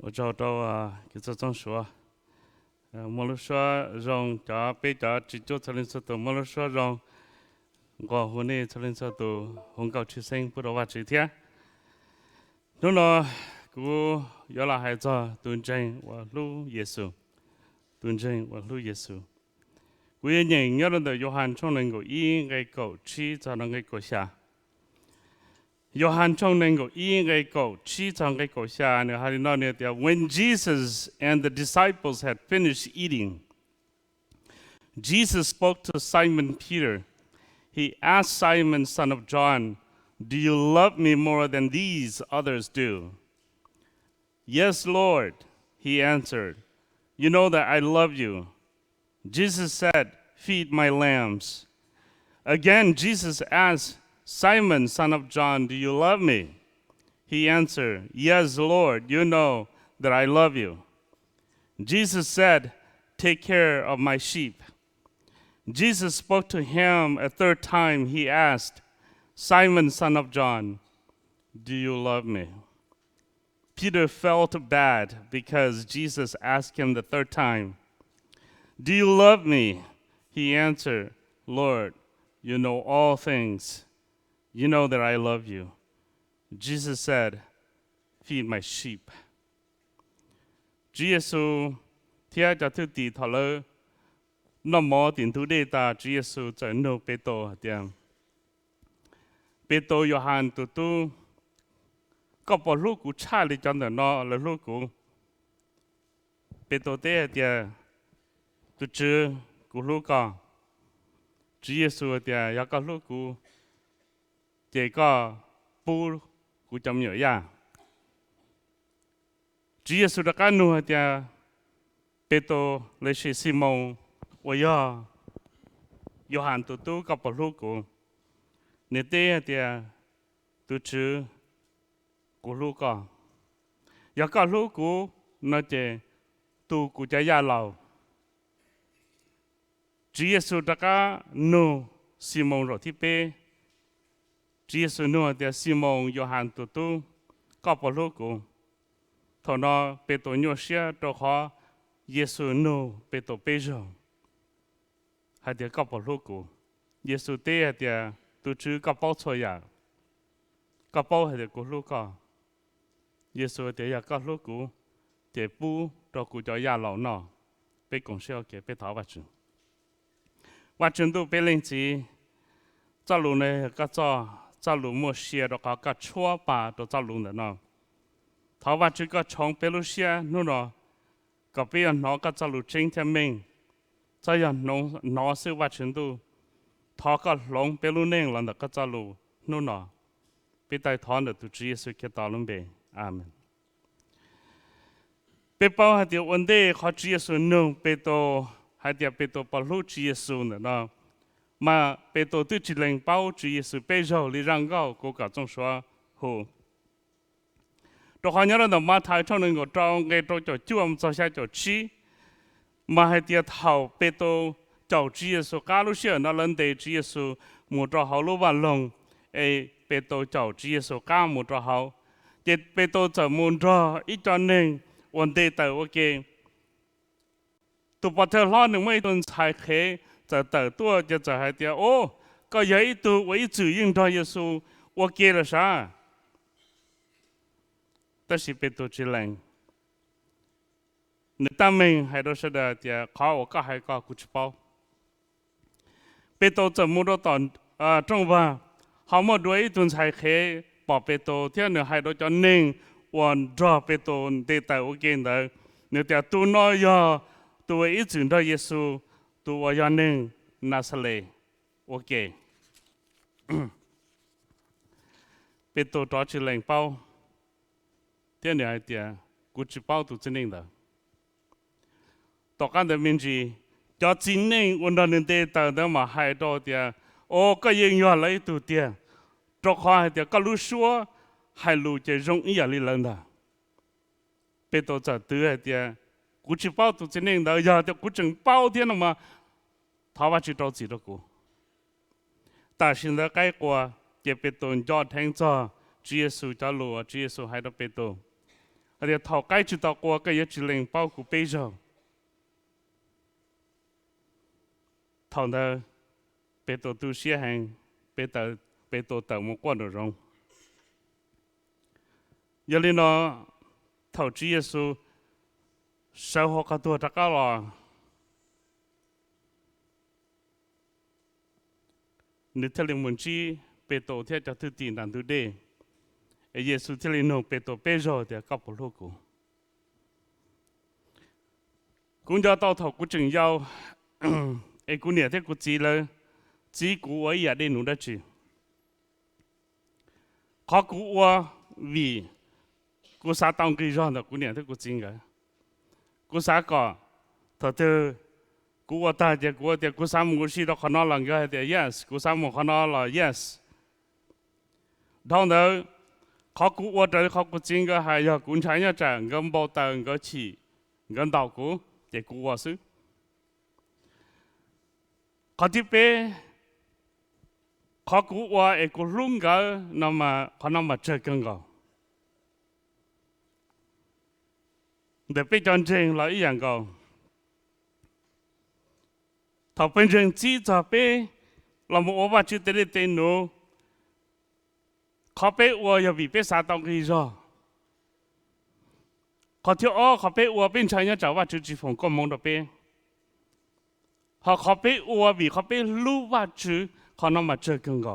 我找到给这种说，莫了说让家被家只做才能说到，莫了说让我婚内才能说到，红高出生不知道话几天，那么กู原来还在蹲真我路耶稣，蹲真我路耶稣，กู也认原来的约翰从能够一个狗吃才能够下。约翰从能够一个狗吃从个狗下，呢还是那呢的。When Jesus and the disciples had finished eating, Jesus spoke to Simon Peter. He asked Simon, son of John, "Do you love me more than these others do?" "Yes, Lord," he answered. "You know that I love you." Jesus said, "Feed my lambs." Again, Jesus asked, "Simon, son of John, do you love me?" He answered, "Yes, Lord, you know that I love you." Jesus said, "Take care of my sheep." Jesus spoke to him a third time. He asked, "Simon, son of John, do you love me?" Peter felt bad because Jesus asked him the third time, "Do you love me?" He answered, "Lord, you know all things. You know that I love you." Jesus said, "Feed my sheep." Chúa Giêsu theo cho thứ tỷ thọ lỡ nó mò tiền thu đề ta Chúa Giêsu cho nô bê tô tiếng bê tô Gioan tu tu có bỏ lúc của cha đi cho nó là lúc của bê tô tế tiếng tu chữ của lúc có Chúa Giêsu tiếng ya có lúc của chỉ có bu của trong nhớ ya Chúa Giêsu đã can nuôi tiếng Peto lấy sĩ Simon ôi ya Gioan tu tu có bỏ lúc của nè tế tiếng tu chữ của lúc có ya có lúc của nó chỉ tu của cha ya lâu Chúa Giêsu đã có nuôi Simon rồi thì pe Chúa Giêsu nuôi tiếng Simon Gioan tu tu có bỏ lúc của thọ nó Peto nhớ xe cho họ Giêsu nuôi Peto Pedro hay tiếng có bỏ lúc của Giêsu tế tiếng tu chữ có bao nhiêu ya có bao hay tiếng của lúc có Giêsu tiếng ya có lúc của tiếng bu cho của cho ya lão nọ被公司要给被讨伐去，我真都被领起，走路呢个走路莫些的个错吧都走路的呢，讨伐去个从被路些นู่น呢，个被人拿个走路真天命，这样拿是我真都，他个龙被路宁了的个走路นู่น呢，被带他的都直接是给打龙呗，阿门。被包还得问题，他主耶稣弄被多，还得被多保护主耶稣呢喏，嘛被多对主领包主耶稣被肉里让高国家中说好。ตัวเขาเนี่ยเรามาถ่ายช่องหนึ่งก็จองเกตัวจ่อจ้วมจ่อใช้จ่อชี้มาให้เดียเท่าเป็นตัวเจ้า主耶稣กาลุเชียนั่นเล่นเด主耶稣หมู่จ่อเขารู้ว่าลงเป็นตัวเจ้า主耶稣กาหมู่จ่อเขาเจ็ดเป็นตัวเจ้าหมู่จ่ออีกจานหนึ่งวันเดย์แต่โอเคตัวพอเธอล้อหนึ่งไม่โดนชายเคจะแต่ตัวจะให้เดียโอ้ก็ยังอีตัวไว้จื่อยิ่งจ่อเยซูโอเคละซะแต่สิเป็นตัวจีแรงในตามิงให้เราเสด็จเดียเขาก็ให้ก็กุศลเป็นตัวจะมุ่งตอนจงว่าเขาหมดด้วยตัวชายเคปอบเป็นตัวที่เหนือให้เราจะนิ่งวันรอเป็นตัวเดตโอเคเด้อเนื้อแต่ตัวน้อยตัวอีจุนได้เยซูตัวยันหนึ่งนาซาเลโอเคเป็นตัวต่อชิเลงเป้าที่เหนือเดียกุจิเป้าตัวจริงเด้อต่อการเดินมินจีจะจริงหนึ่งวันนั้นเดตเดิมมาให้ตัวเดียโอ้ก็ยังอยู่อะไรตัวเดียตัวข้าเดียก็รู้ชัวให้รู้จะ容易อะไรลังเด้อเป็นตัวจะตัวเดียกูจะเป้าตัวจริงเด้ออย่าเดี๋ยวกูจึงเป้าเดียนมาท้าวจิตเราจีตกูแต่สิ่งที่ใกล้กว่าจะเป็นตัวยอดแห่งจอ主耶稣จะรู้主耶稣ให้เราเป็นตัว để thọ cái chữ tao qua cái chữ lên bao của bây giờ thằng đó bây giờ tu sĩ hành bây giờ tao một quan được rồi giờ lên nó thầu Chúa Giêsu sau họ cả tua tất cả là nếu theo linh môn chi bây giờ theo cho thứ tiền đàn thứ đề Giêsu theo linh nó bây giờ thì các bộ lô cụ cũng cho tao thầu cũng chừng nhau cũng nhớ thế cũng chỉ là chỉ của ấy để nụ đó chứ khó của vì cô sa tông cái gì đó cũng nhớ thế cũng chính cái cô sa có thật sự cô ta thì cô sa một cái đó khó nói là cái thì yes cô sa một khó nói là yes đó nữa khó của đó khó cũng chính cái hay là cũng thấy nhá chẳng cái bao tầng cái chỉ cái đầu của thì của sự khó tiếp bé khó của ấy cũng luôn cái nằm mà khó nằm mà chơi cưng cái để bây giờ chuyện là ý dạng cái thằng bên trên chỉ cho bé là một ô ba chữ để tên nó khó bé ua giờ bị bé sa tông cái gì khó thiếu khó bé ua bên trái nhá cháu ba chữ chỉ phòng có mong được bé họ khó bé ua vì khó bé lưu ba chữ khó nằm mà chơi cưng cái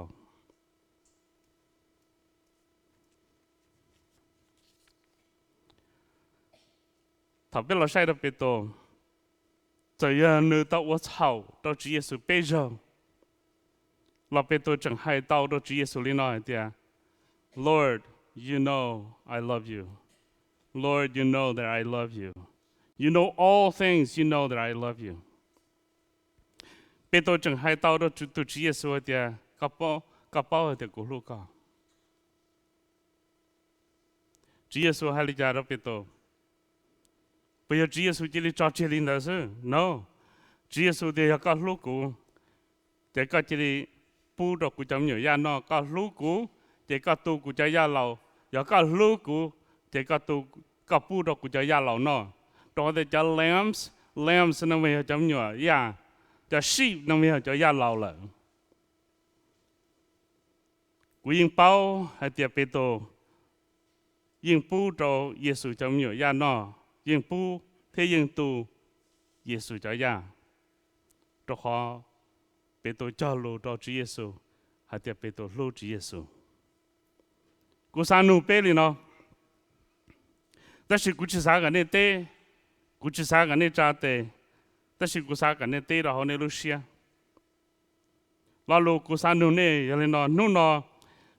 thằng bé là sai được bé tổ giờ nơi tao uất hậu tao chỉ Giêsu bây giờ là bé tổ chẳng hay tao tao chỉ Giêsu lên nói thì Lord, you know I love you. Lord, you know that I love you. You know all things, you know that I love you. Bé tổ chẳng hay tao tao chỉ Giêsu thì các bao thì cũng lúc cả. Chỉ Giêsu hay là cha đó bé tổ bây giờ Chúa Giêsu chỉ là cho chơi linh đó chứ, no. Chúa Giêsu thì các lúc cũ, thì các chỉ là bù đọc của chúng nhiều nó, các lúc cũ thì các tu của chúng lâu, và các lúc cũ thì các tu các bù đọc của chúng lâu nó. Đó thì cho lambs nó mới chúng nhiều, cho sheep nó mới cho lâu lại. Của những bao hay tiệp bê tô, những bù đọc Giêsu chúng nhiều nó. Nhưng bố thế nhưng tu Giêsu cho ya cho họ bé tôi cho lô cho Chúa Giêsu hay tiệp bé tôi lô Chúa Giêsu cú sa nu bé li nó đó là cú chỉ sa cái này tê cú chỉ sa cái này cha tê đó là cú sa cái này tê là họ này Lucia là lô cú sa nu này giờ nó nu nó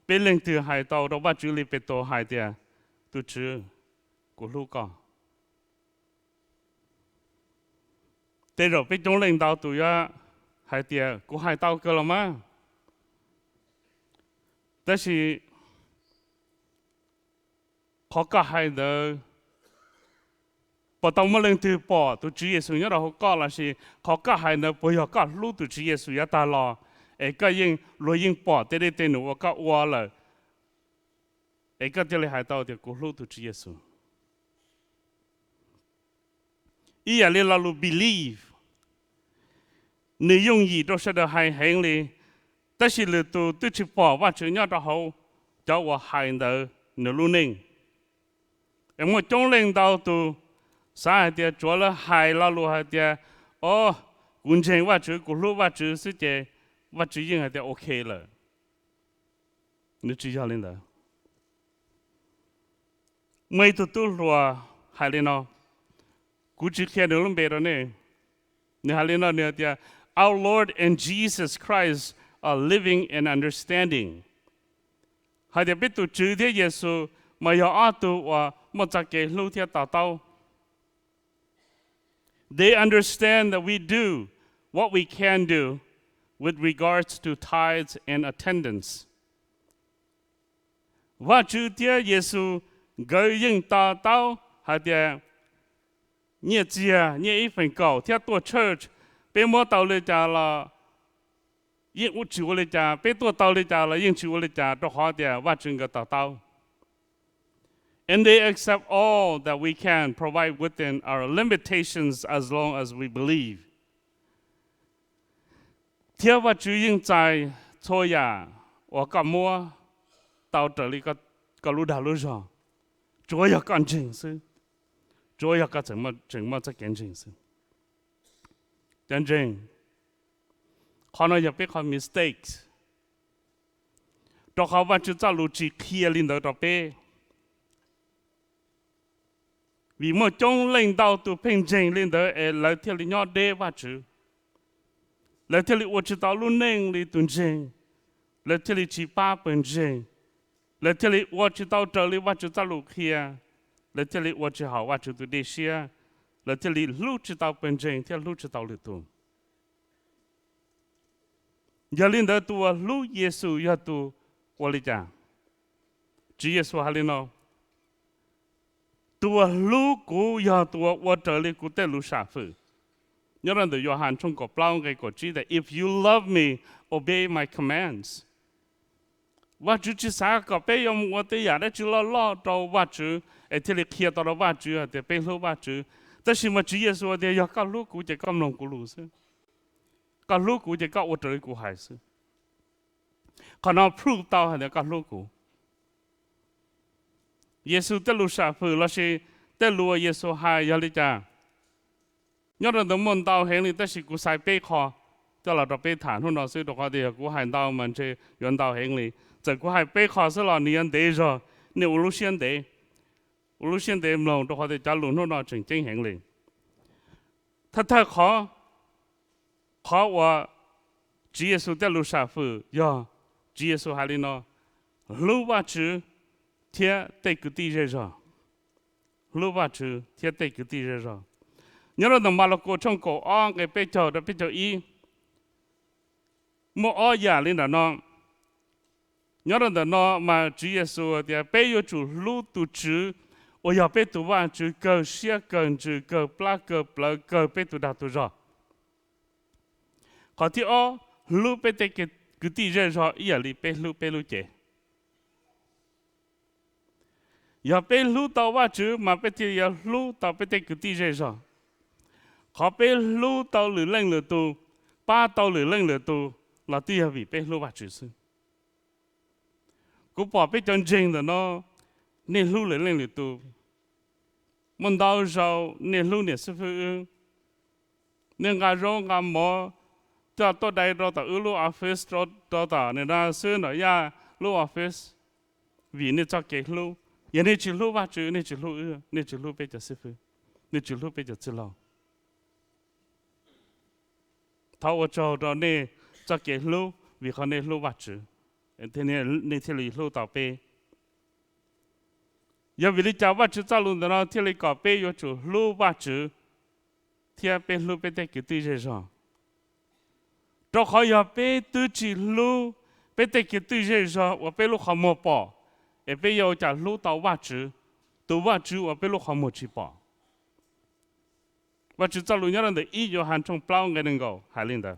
bé lên từ hải tàu đó bắt chữ li bé tôi hải tiệt tu chữ của lô con thế rồi bây giờ lãnh đạo tụi hai tiệt của hai tàu cơ là mà, đó là họ cả hai đứa, bắt đầu mà lên từ bỏ tụi Chúa Giêsu nhớ là họ cả là gì, họ cả hai đứa bây giờ cả lúc tụi Chúa Giêsu ya ta lo, cái những lối những bỏ thế để tên nó cả qua là, cái thế là hai tàu thì của lúc tụi Chúa Giêsu. ý là lu believe nếu dùng gì đó sẽ được hành hành li,但是了都去把握住要到好，叫我行到那路宁，我中领导都啥的做了行了路下的，完全握住个路握住是的，握住应该的 OK 了，你知道领导，每都说行了呢。估计看到了别的呢，你还领导呢的 ，Our Lord and Jesus Christ are living and understanding。还得别都知道耶稣，没有阿都话莫在给路天打到。They understand that we do what we can do with regards to tithes and attendance。我知道耶稣个人打到，还得。nhẹ chia nhẹ ít phần cầu theo tổ church bên mua tàu lên trả là yên út chịu lên trả bên tổ tàu lên trả là yên chịu lên trả đó họ để vắt chân cái tàu And they accept all that we can provide within our limitations as long as we believe. Theo và chú yên tại thôi à, và cả mua tàu trở lại cả lũ đào lũ giò, chúa yêu con chính sư, chúa yêu cả chừng mà chắc kiến chính sư. Chân chính, họ nói nhập biết họ mistakes, cho họ và chú ta lũ chỉ kia lên đó đó bé. Vì một trong lãnh đạo tụ bình trình lên đó là theo lý nhỏ đế và chú. Là theo lý ổ chú tao luôn nênh lý tuần trình. Là theo lý chỉ ba bình trình. Là theo lý ổ chú tao trở lý và chú tao lũ kia. Là theo lý ổ chú hảo và chú tụ đế xia. Là theo lý lũ chú tao bình trình theo lũ chú tao lũ tụ. Giờ lên đó tụ lũ Giê-xu giờ tụ ổ lý chàng. Chú Giê-xu hà lên nào. Tua lu cú ya tua wa trở lại cú tên lu sa phử. Nhớ rằng từ Gioan trong cổ bao cái cổ chỉ là if you love me, obey my commands. Và chú chỉ sao có bé yom wa te ya để chú lo trâu và chú, để thế là kia tao và chú, để bé lu và chú. Tất nhiên mà chú Giê-xu để ya cả lu cú chỉ cầm lòng cú lu sư. Cả lu cú chỉ cả wa trở lại cú hải sư. Còn nó prove tao là cả lu cú. Giê-xu tên lu sa phử là gì? Tên lu Giê-xu hai ya li cha. Nhớ rằng tụi mình tao hiện tại là cú sai bê kho, cho là đọc bê thản hơn nó sẽ đọc họ thì cú hành tao mình chơi 연道hiện lý. Giờ cú hành bê kho sẽ là niên đề rồi, nếu ulu xuyên đề mlòng đọc họ thì trả luôn hơn nó chính hiện lý. Thật khó và chỉ Giê-xu tên lu sa phử, ya chỉ Giê-xu hai lý nó, lu và chữ thiết tây cứ tì rồi, lu và chữ thiết tây cứ tì rồi. Nhớ là đồng bào cổ trong cổ on cái bê chờ y một o giả lên đó nó nhớ là nó mà Chúa Giê-xu thì bê yêu chủ lưu tu chữ ở nhà bê tu văn chữ cơ xia cần chữ cơ pla cơ bê tu đạt tu rồi có thì o lưu bê tê cái cứ tì rồi ý là bê lưu chế nhà bê lưu tàu văn chữ mà bê tê lưu tàu bê tê cứ tì rồi họ bé lưu tàu lửa lên lửa tù, ba tàu lửa lên lửa tù là tuy là vì bé lưu và chữ sư. Cú bỏ bé chân trình là nó nên lưu lửa lên lửa tù. Mình đau rồi nên lưu nên sư phụ nên ngà rong ngà mò cho tôi đây rồi tao lưu office rồi tao nên là sư nói ya lưu office vì nên cho cái lưu, giờ nên chỉ lưu và chữ nên chỉ lưu bé cho sư phụ nên chỉ lưu bé cho sư lão. Thảo cho đó nè cho cái lúa vì họ nè lúa vắt chữ, thế nên thế là lúa tàu bê. Giờ vì lý do vắt chữ cho luôn đó thế là có bê yêu chủ lúa vắt chữ, thì bê lúa bê tê cái gì rồi. Cho họ giờ bê tư chỉ lúa bê tê cái gì rồi, và bê lúa họ mua bỏ, bê yêu trả lúa tàu vắt chữ, tàu vắt chữ và bê lúa họ mua chỉ bỏ. Và chú cho luôn nhớ rằng để ý Gioan trong bao ngày đừng go hai linh đó.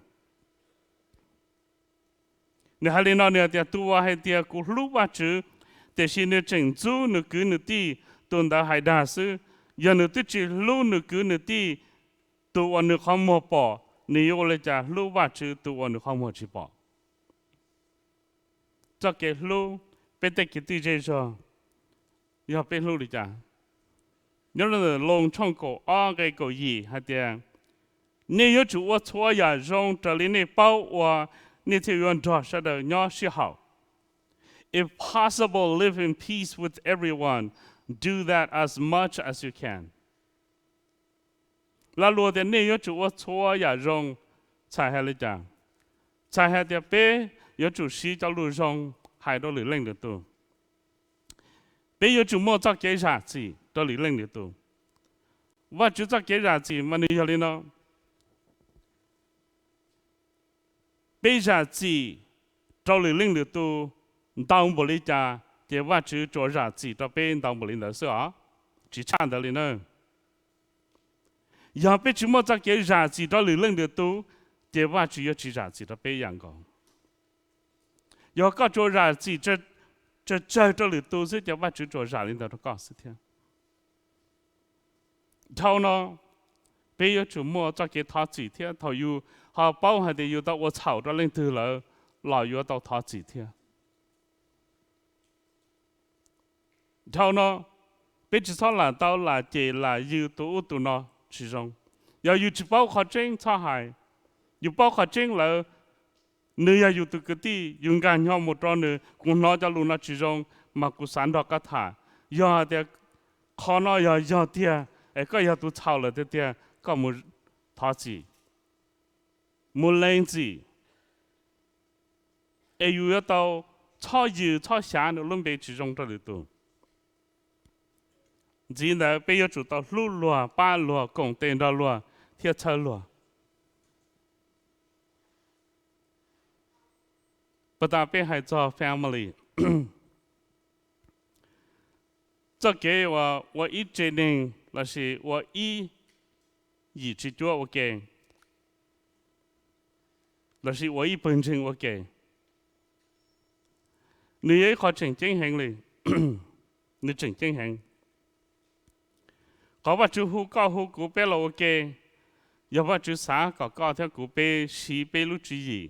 Nếu hai linh đó nếu tiệt tu hay tiệt cú lúc và chữ, để xin nếu chỉnh chú nếu cứ nếu ti tuần đã hai đa sư, giờ nếu tu chỉ lúc nếu cứ nếu ti tu anh nếu không mua bỏ, nếu lấy trả lúc và chữ tu anh nếu không mua chỉ bỏ. Cho cái lúc bên tay cái ti dễ rồi, giờ bên lúc đi trả. Nhớ là lòng trong cổ on cái cổ gì hay tiền nếu chủ ở chỗ nhà rong trở lên này bao và nếu theo yon đó sẽ được nhỏ sẽ hảo. If possible, live in peace with everyone. Do that as much as you can. Là luôn thì nếu chủ ở chỗ nhà rong chạy hay là chẳng chạy hay thì bé yếu chủ sĩ cho lưu rong hay đó lưỡi lên được tu. Bé yếu chủ mua cho cái啥gì đó lưỡi lên được tu. Và chú cho cái啥gì mà nếu như nó bây giờ gì cho lưỡi lên được tu đau bổ lý cha thì và chú cho啥gì cho bên đau bổ lý đó sao chỉ chán đó nữa. Giờ bé chú mua cho cái啥gì cho lưỡi lên được tu thì và chú yếu chỉ啥gì cho bên yang công. Giờ có cho啥gì cho chơi cho lử tu sẽ cho bắt chữ trò giả lên đó nó có sự thiệt thâu nó bây giờ chủ mua cho cái thọ chỉ thiệt thầu yêu họ bao hay để yêu tao我炒到lên từ là老yêu tao thọ chỉ thiệt thâu nó bây giờ sao là tao là chỉ là yêu tụ nó chỉ trong giờ yêu chỉ bao khó tranh cho hại yêu bao khó tranh là nơi yêu tụ cái gì dùng gan nhau một tròn nữa cũng nói cho luôn nó chỉ trong mà cũng sản đó cả thả giờ thì khó nói giờ thì ấy có giờ tụ炒了thì có một thọ chỉ một lên gì ấy yêu tao cho yêu cho sáng nó luôn bị chỉ trong đó được chỉ là bây giờ chủ tao lú lúa ba lúa cùng tiền đó lúa thiết chơi lúa bắt đầu bây giờ cho family这给我一决定那是我一直做我给那是我一本身我给你也可真正行哩你真正行có bắt chước hú có hú cú bé lâu kê, giờ bắt chước sáng có theo cú bé xí bé lúc gì,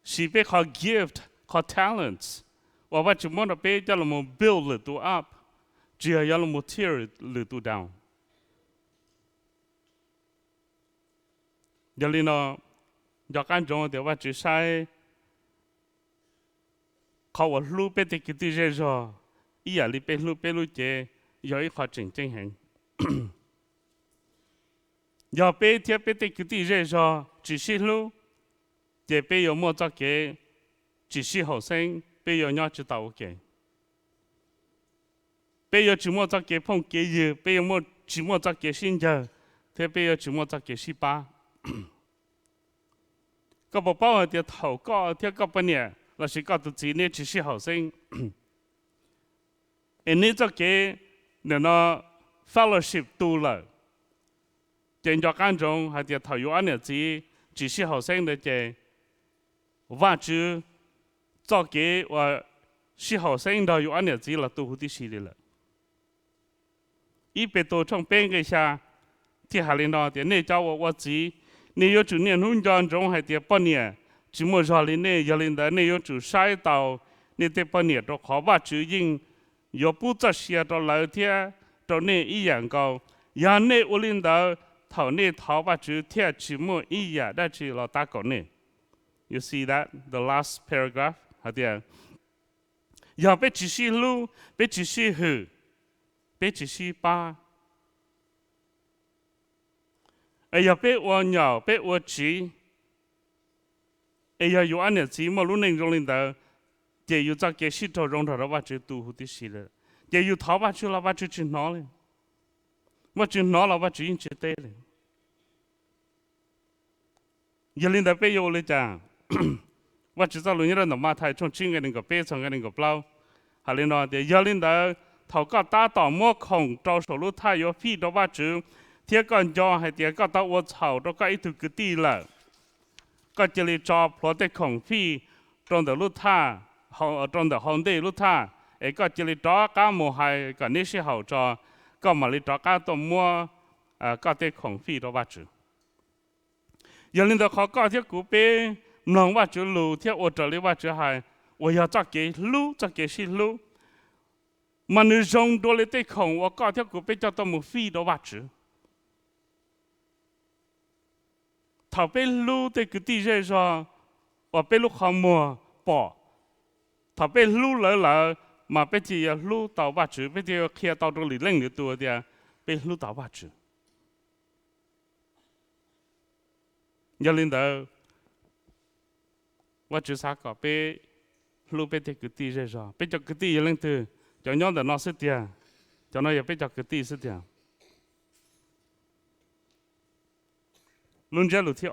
xí bé có gift có talents, và bắt chước món đó bé cho là một build lử tu up, chỉ là một tear lử tu down. Giờ lên nó, giờ cái trong thì bắt chước sai,เขาว่าลูกเป็นที่กิจเจริญอีอย่างนี้เป็นลูกเจ有一块真正行，要被贴被这个地热说，只是路，也被有么做给，只是后生被有鸟知道给，被有只么做给碰给有，被有么只么做给新人，特别有只么做给十八，个不包的头个贴个半年，那是个都只呢只是后生，你做给。nên nó fellowship tu là trên cho các trong hay là thầu anh là chỉ是học sinh的这và chứ cho cái và是học sinh đó anh là là tu hụt xí了一百多从边个下ที่หาเลยเนาะแต่เนี่ยเจ้าว่าเนี่ย有主年หุ่นจ中还是半年只么说เลยเนี่ย有领导เนี่ย有主晒到เนี่ยแต่半年都好吧主因有不这些到老天到那一样高，让那屋领导头那头把主天只么一样，但是老大搞呢。You see that the last paragraph 好的，要被只是路，被只是河，被只是巴，哎呀被我鸟，被我鸡，哎呀有安的鸡么路能中领导。也有在给石头用头的话就都的是了，也有头发去了话就去拿了，我去拿了话就应去对了。一领导被有了讲，我知道路人的马太从今个那个北从个那个包，还领导的一领导头个打到莫空招手路太有屁的话就，贴个叫还贴个到我草都个一头个地了，个这里招破的空屁，装的路太。họ trong đó họ đây lúc tha, ấy có chỉ lấy đó cá mồ hay có nếp sẽ hậu cho, có mà lấy đó cá tôm mua, có thể khổng phi đó bắt chữ. Giờ lên đó họ có thiết cú bê, nòng bắt chữ lù thiết ô trợ lấy bắt chữ hay, ô giờ cho cái lù, cho cái xí lù, mà nếu dùng đồ lấy tay khổng, ô có thiết cú bê cho tôm một phi đó bắt chữ. Thảo bê lù thì cứ đi ra rồi, ô bê lù không mua bỏ. thọ bé lú lỡ lỡ mà bé chỉ lú tàu ba chữ bé chỉ kia tàu đồ lì lên được tua đi bé lú tàu ba chữ giờ lên đó và chữ sao có bé lú bé thì cứ tí rồi bé cho cứ tí lên từ cho nhau để nó sẽ tiền cho nó bé cho cứ tí sẽ tiền luôn chơi lú thì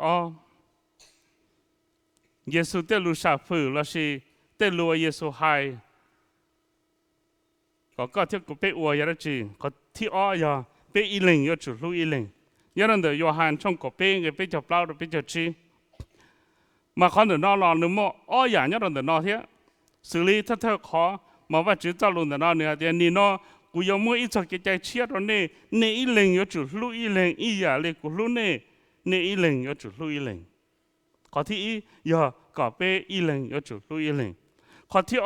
Giêsu tên lú sa phử là gì tên lúa Giêsu hay có thiết của bé uo vậy chứ có thi ya bé y linh yo chủ lúa y linh nhớ rằng được Gioan trong của bé người bé chọc lao được bé chọc chi mà con được nó lò nữa mò ya nhớ rằng được nó thế xử lý thất thơ khó mà vắt chữ cho luôn đó nữa thì ni nó cú yêu mua ít cho cái trái chia rồi nè nè ít lần yo chủ lu ít lần ít giờ lên cú lu nè nè ít lần yo chủ lu ít lần có thì giờ có bé ít lần yo chủ lu ít lần có thì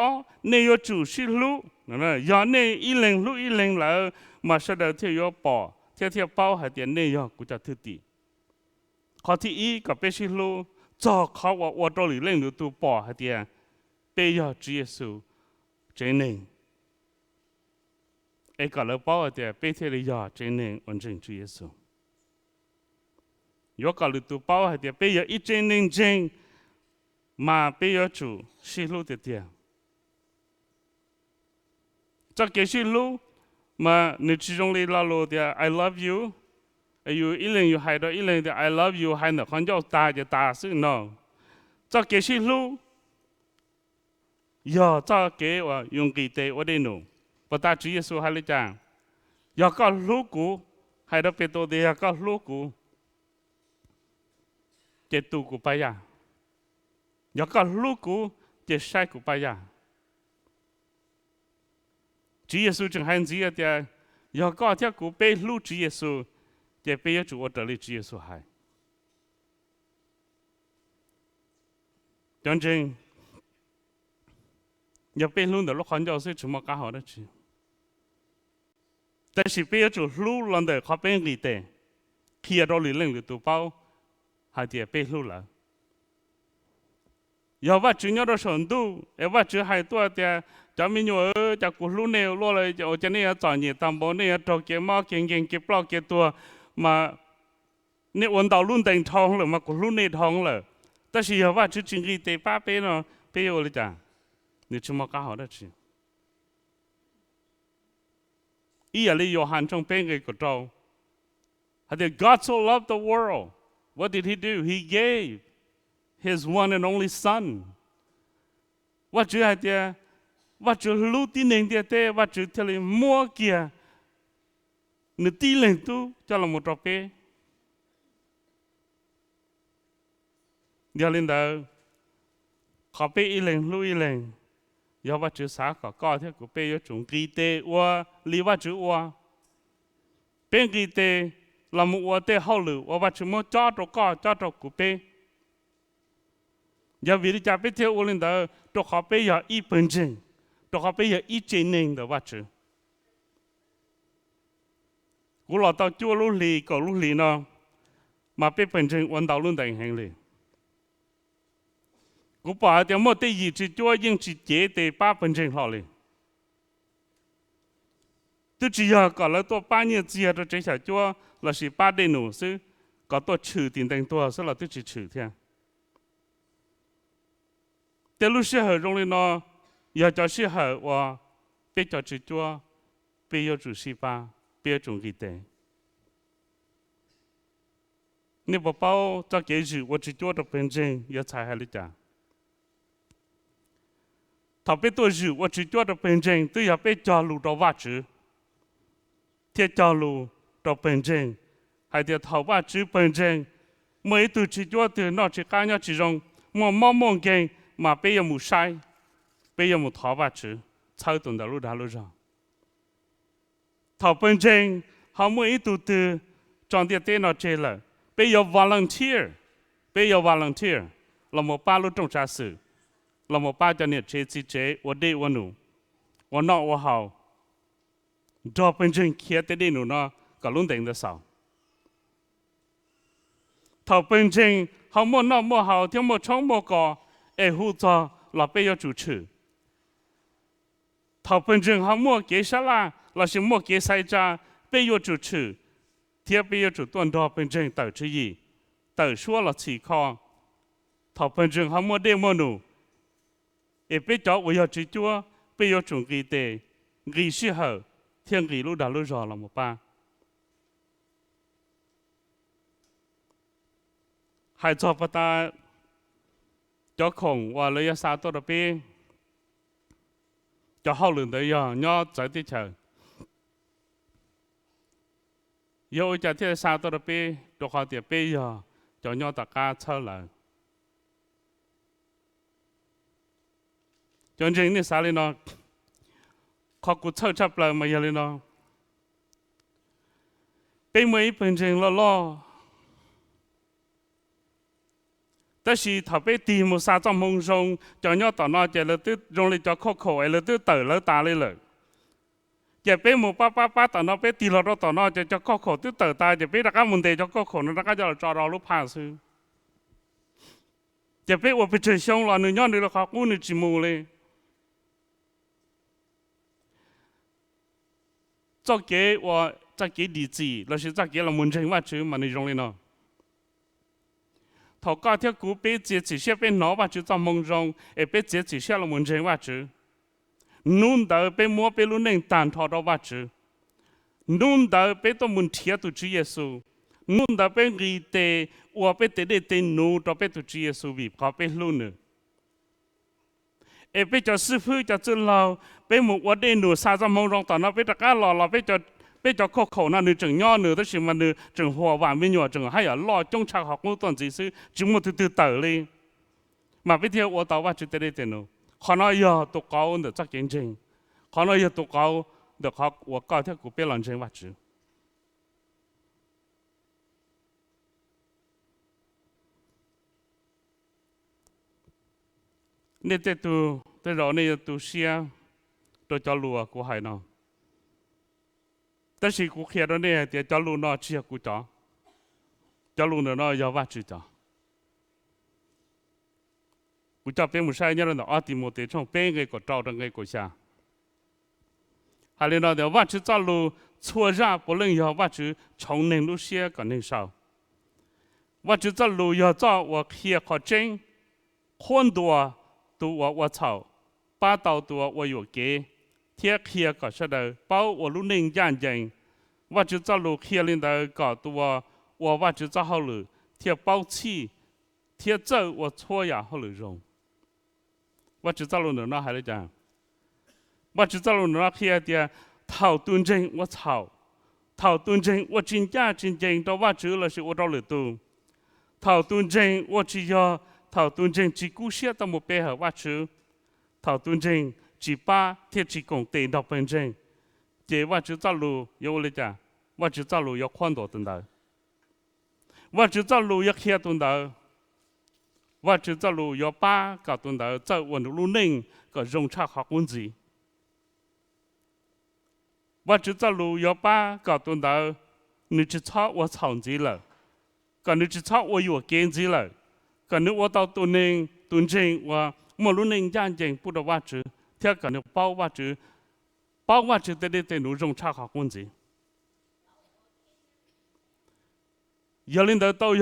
nè yo chủ xí lu nó giờ nè ít lần lu ít lần là mà sau đó thì yo bỏ theo bao hay tiền nè yo cú cho thứ tỷ có thì có bé xí lu choเขาว่าตัวหลีเล่งหรือตัวปอhay tiền bây giờ Chúa Giêsu trên nền ấy cả lớp bao thì bây giờ lý do trên nền ổn định Chúa Giêsu nếu cả lớp tụ bao thì bây giờ ít trên nền trên mà bây giờ chủ xin lỗi thì tiền cho cái xin lỗi mà nếu chỉ trong lý lo thì I love you you ít lần you hay đó ít lần thì I love you hay là con dâu ta thì ta sự no cho cái xin lỗi giờ cho cái và dùng cái tế ở đây nụ và ta Chúa Giêsu hay là chàng giờ có lúc cũ hay đó bị tôi thì có lúc cũ chết tu của bây giờ giờ có lúc cũ chết sai của bây giờ Chúa Giêsu chẳng hạn gì thì giờ có theo của bây lúc Chúa Giêsu thì bây giờ Chúa ở đây Chúa Giêsu hay cho nên giờ bây lúc đó lúc con giáo sư chúng ta cá họ đó chứ但是bây giờ chủ lưu lần đầu họ bên gì thế khi ở đó lý lên được tụ bao hay thì bây lưu là giờ vợ chủ nhau đó sống tu em vợ chủ hai tuổi thì cho mình nhớ cho cuộc lưu này lo lại cho nên chọn nhiều tầm bón này cho cái máu cái bao cái tua mà nếu ổn đầu luôn thành thong rồi mà cuộc lưu này thong rồi但是giờ vợ chủ chính cái tế ba bên nó bây giờ là chả你怎么搞好的去？伊里约翰中边个个州，他的 God so loved the world. What did he do? He gave his one and only son. 我主还的，我主路地人的，我主特里摸kia，你地人都叫了么着呗？要领导，靠背一人路一人。要我主啥个高铁个背要种基地我离我主我，边基地那么我的好路我主么抓着高抓着个背，要为了家背条我领导都好背要一本证，都好背要一千年的我主，我老到做路里搞路里呢，嘛背本证问到论等行里。กูป่าเดี๋ยวมั่วตีจีจ้วยยังจีเจเตป้าเป็นเจงหล่อเลยตัวจียก็แล้วตัวป้าเนี่ยจีตัวเจ๊ฉาจ้วเราสิป้าได้หนูซื้อก็ตัวชื่อติดแต่งตัวซะเราตัวจีชื่อเทียแต่ลูกเสียเหรอตรงนี้เนาะอยากจะเสียเหรอว่าเป็นจะจีจ้วเป็น要主สิป้าเป็นจงกีเตนี่บอกเป้าจะเกี่ยวว่าจีจ้วตัวเป็นเจงอยากใช้ให้ลิจ่า他被多日，我只觉得本身都要被加入到瓦子，贴加入到本身，还得头瓦子本身，每都只觉得那只干要之中，我忙跟嘛被人木晒，被人木头瓦子，操动到路上，他本身他每都的装的电脑这了，被要 volunteer， 被要 volunteer， 那么把路种啥事？เรามาป้าจะเนี่ยเจวันดีวันหนูวันนอกวันเฮาจอเป็นจริงเขียนแต่ดีหนูเนาะก็ลุ้นแต่งแต่สาวถ้าเป็นจริงเขามั่วนอกมั่วเฮาที่มั่วช่องมั่วก่อหูจอเราไป要主持ถ้าเป็นจริงเขามั่วเกษาละเราสิมั่วเกษาจ้าไป要主持เทียบไป要主ต้นดอเป็นจริงต่อชื่อต่อชั่วเราสี่ข้อถ้าเป็นจริงเขามั่วเด้มั่วหนูbây giờ我要去做，bây giờ chuẩn bị để nghỉ适合，天气路到路上了么办？还做不到，เจ้าของว่าระยะ3ตัวปีจะเข้าหลุมได้ยังย่อใจที่เฉยโยจะที่3ตัวปีตัวเขาเดียปีย่อจะย่อตะการเช่าเลย cho nên sao lên nó khó cụ chơi chấp lại mà giờ lên nó bây mấy phần trình loแต่สิถ้าไปตีมุสาจอมมงจงจะย่อต่อหน้าจะเลยตื้อลงเลยจะข้อโขยเลยตื้อเต๋อเลยตาเลยจะไปหมู่ป้าต่อหน้าไปตีเราต่อหน้าจะข้อโขตื้อเต๋อตาจะไปรักมุนเตจะข้อโขนั่นรักจะจอเราลูกผ่าซื้อจะไปว่าไปเจอช่องเราหนึ่งย้อนหนึ่งเราเขากู้หนึ่งจิมูเลยเจ้าเก๋ว่าเจ้าเก๋ดีจีเรา是เจ้าเก๋เรามุนเจงว่าชื่อมันในโรงเรียนเนาะthọ cao theo cú bé chế chỉ xe bé nó và chữ trong mông rong, ở bé chế chỉ xe là muốn chơi và chữ, nôn đỡ bé mua bé luôn nên tàn thọ đó và chữ, nôn đỡ bé tôi muốn thiệt tu chữ Giêsu, nôn đỡ bé ghi tê, và bé tê để tê nô đó bé tu chữ Giêsu vì có bé luôn nữa, ở bé cho sư phụ cho chữ lao, bé một vấn đề nô sa trong mông rong tao nó bé tất cả lò bé cho bây giờ khó khổ nào nữ trường nhỏ nữ đó là mà nữ trường hòa vạn bên nhỏ trường hay ở lo trong trạc học ngôn toàn gì sư chúng một từ từ đi mà bây giờ tôi bảo chú tới đây nữa khó nói giờ tôi cao được chắc kiến trình khó nói giờ tôi cao được học tôi cao theo của biết làm trình và chú nên tôi rõ nên tôi xia tôi cho lùa của hải nàoแต่สิ่งกูเขียนเนี่ยเดี๋ยวจะรู้น่าเชื่อกูจะรู้น่าอย่าว่าจืดจ้ะกูจะเป็นผู้ชายเนี่ยเราอาติโมเตช่องเป็นไงก็เจ้าดังไงก็ชาหาเรื่องเดี๋ยวว่าจืดจะรู้ชั่วรา不论要ว่าจืด从能รู้เสียก็能少ว่าจืดจะรู้要จ้าว่าเขียนข้อจริงคนตัวว่าเฉาป้าเต่าตัวว่าอยู่เก๋เทียเขียก็เสด็จเป้าว่ารู้หนึ่งย่านใหญ่ว่าจะจะรู้เขียลินเดก็ตัวว่าจะจะเขาหรือเทียเป้าชี้เทียเจ้าว่าชั่วยาเขาหรือรงว่าจะจะรู้หนึ่งน่าหายเลยจ้ะว่าจะจะรู้หนึ่งน่าเขียเดียเท่าตุนเจงว่าเท่าตุนเจงว่าจริงจ้าจริงเจงแต่ว่าจื้อเรา是ว่าเราหรือตัวเท่าตุนเจงว่าจียาเท่าตุนเจงจีกู้เสียตั้งหมดไปเหรอว่าจื้อเท่าตุนเจงchỉ ba thiết chỉ công tiền đọc bên trên, chỉว่าจะจะรู้有เลยจ้ะว่าจะจะรู้要宽多等待，ว่าจะจะรู้要开等待，ว่าจะจะรู้要把搞等待，在我的路内个容差好问题，ว่าจะจะรู้要把搞等待，你只差我长期了，个你只差我有经济了，个你我到ตัวนึงตัวจริงว่าเมื่อ路内样จริงพูดว่าจะเท่ากันเนี่ยเป้าว่าจะได้แต่หนูรงชาขาคนสิอย่าเล่นแต่ตัวอ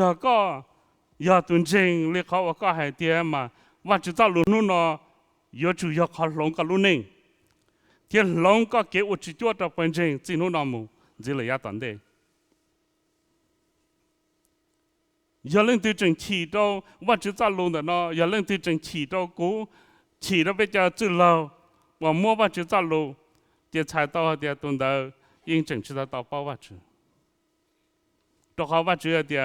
ย่าตุนจริงเรียกเขาว่าก็ให้เตี้ยมาว่าจะต้องรู้นู่นเนาะอย่าจู่อย่าเขาหลงกับรู้นิ่งเที่ยหลงก็เกี่ยวจิตตัวเป็นจริงจีนู่นนอมูจีเลยยาตันเดอย่าเล่นตัวจริงฉีดเอาว่าจะต้องรู้เนาะอย่าเล่นตัวจริงฉีดเอากูchỉ đó bây giờ tự lâu và mua vào chữ tạo lù thì trái tao thì tuần đầu yên chỉnh chữ tao bao vào chữ đó họ vào chữ thì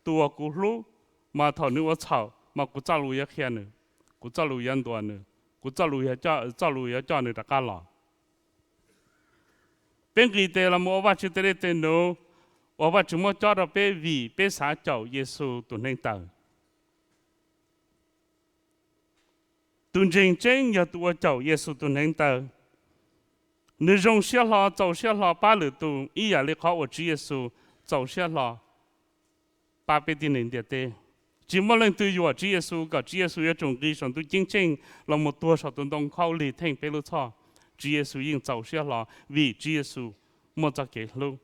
tua cú lú mà thằng nữ ở chảo mà cú tạo lù ít khen nữa cú tạo lù ít多nữa cú tạo lù ít cho nữa đã cả lọ bên kia thì là mua vào chữ thế này nữa và vào chữ mua cho đó bé vì bé xã cháu Giêsu tuần nên tờ tuần trình chính nhà tua cháu Giêsu tuần nên tờ nếu dùng xe lò cháu xe lò ba lửa tu ý là lịch họ của Chúa Giêsu cháu xe lò ba bên tin nên địa chỉ một lần tôi yêu Chúa Giêsu cả Chúa Giêsu ở trong cái sản tu chính chính là một tua sản tu đông khâu lì thành bê lô cho Chúa Giêsu yên cháu xe lò vì Chúa Giêsu một cái kế lưu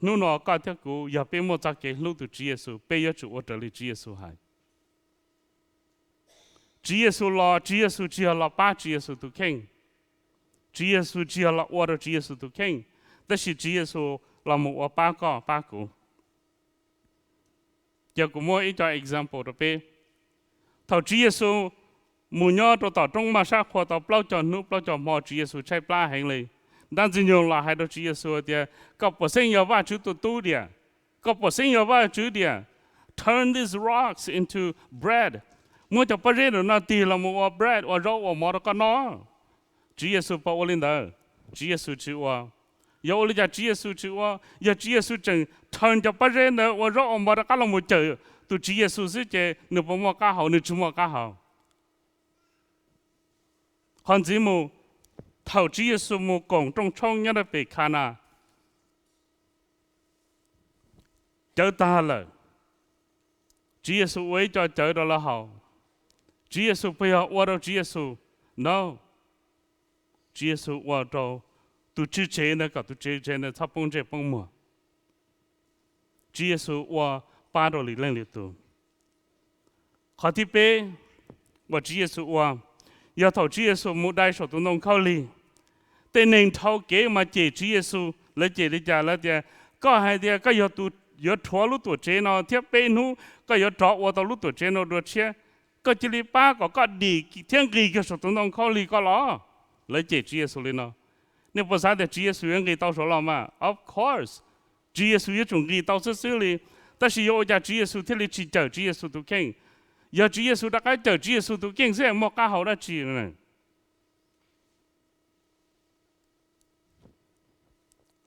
nếu nó có theo cú giờ bên một cái kế lưu từ Chúa Giêsu bây giờ chủ ở đây Chúa Giêsu hay Chúa Giêsu chỉ là ba Chúa Giêsu tu kinh Chúa Giêsu chỉ là order Chúa Giêsu tu kinh đó là Chúa Giêsu là một ba cụ giờ cũng mỗi ít cho example đó bé thầu Chúa Giêsu mùi nhớ tôi tỏ trong mà sát khoa tỏ bao cho nước bao cho mò Chúa Giêsu chạy ba hành lý đang dừng dùng là hai đứa Chúa Giêsu thì có bộ sinh nhớ vào Chúa tu đi có bộ sinh nhớ vào Chúa đi turn these rocks into bread mua cho bát rễ nó tì là mua bread và rau và mò đó nó Chúa Giêsu bảo lên đó Chúa Giêsu chịu à yêu lấy Chúa Giêsu chịu à giờ Chúa Giêsu chẳng thằng cho bát rễ nữa và rau và mò đó là một chữ tu Chúa Giêsu sẽ chơi nửa bao mò cá hậu nửa chục mò cá hậu còn gì mu thầu Chúa Giêsu mu cùng trong trong nhớ được bị khăn à chớ ta là Chúa Giêsu ấy cho chớ đó là hậu Chúa Giêsu bây giờ qua đâu Chúa Giêsu no Chúa Giêsu qua đâu tu chữ chế này cả tu chế này thắp bông chế bông mùa Chúa Giêsu qua ba đồ lý lên liệt tu khó thì bé và Chúa Giêsu qua giờ thầu Chúa Giêsu một đại số tu nông khâu li tên nên thâu kế mà chế Chúa Giêsu lấy chế đi trả lấy tiền có hai tiền có giờ tu giờ thua lúc tuổi chế nó tiếp bên hu có giờ trọ qua tàu lúc tuổi chế nó được chia có chỉ li ba có đi thiên kỳ cái số tu nông khâu li có lo lấy chế Chúa Giêsu lên nó nếu bữa sáng thì Chúa Giêsu những cái tao số lo mà of course Chúa Giêsu những chúng cái tao sẽ xử lý但是有家Chúa Giêsu thì chỉ chờ Chúa Giêsu tu kinh giờ Chúa Giêsu đã cái chờ Chúa Giêsu tu kinh sẽ một cái hậu đã chỉ này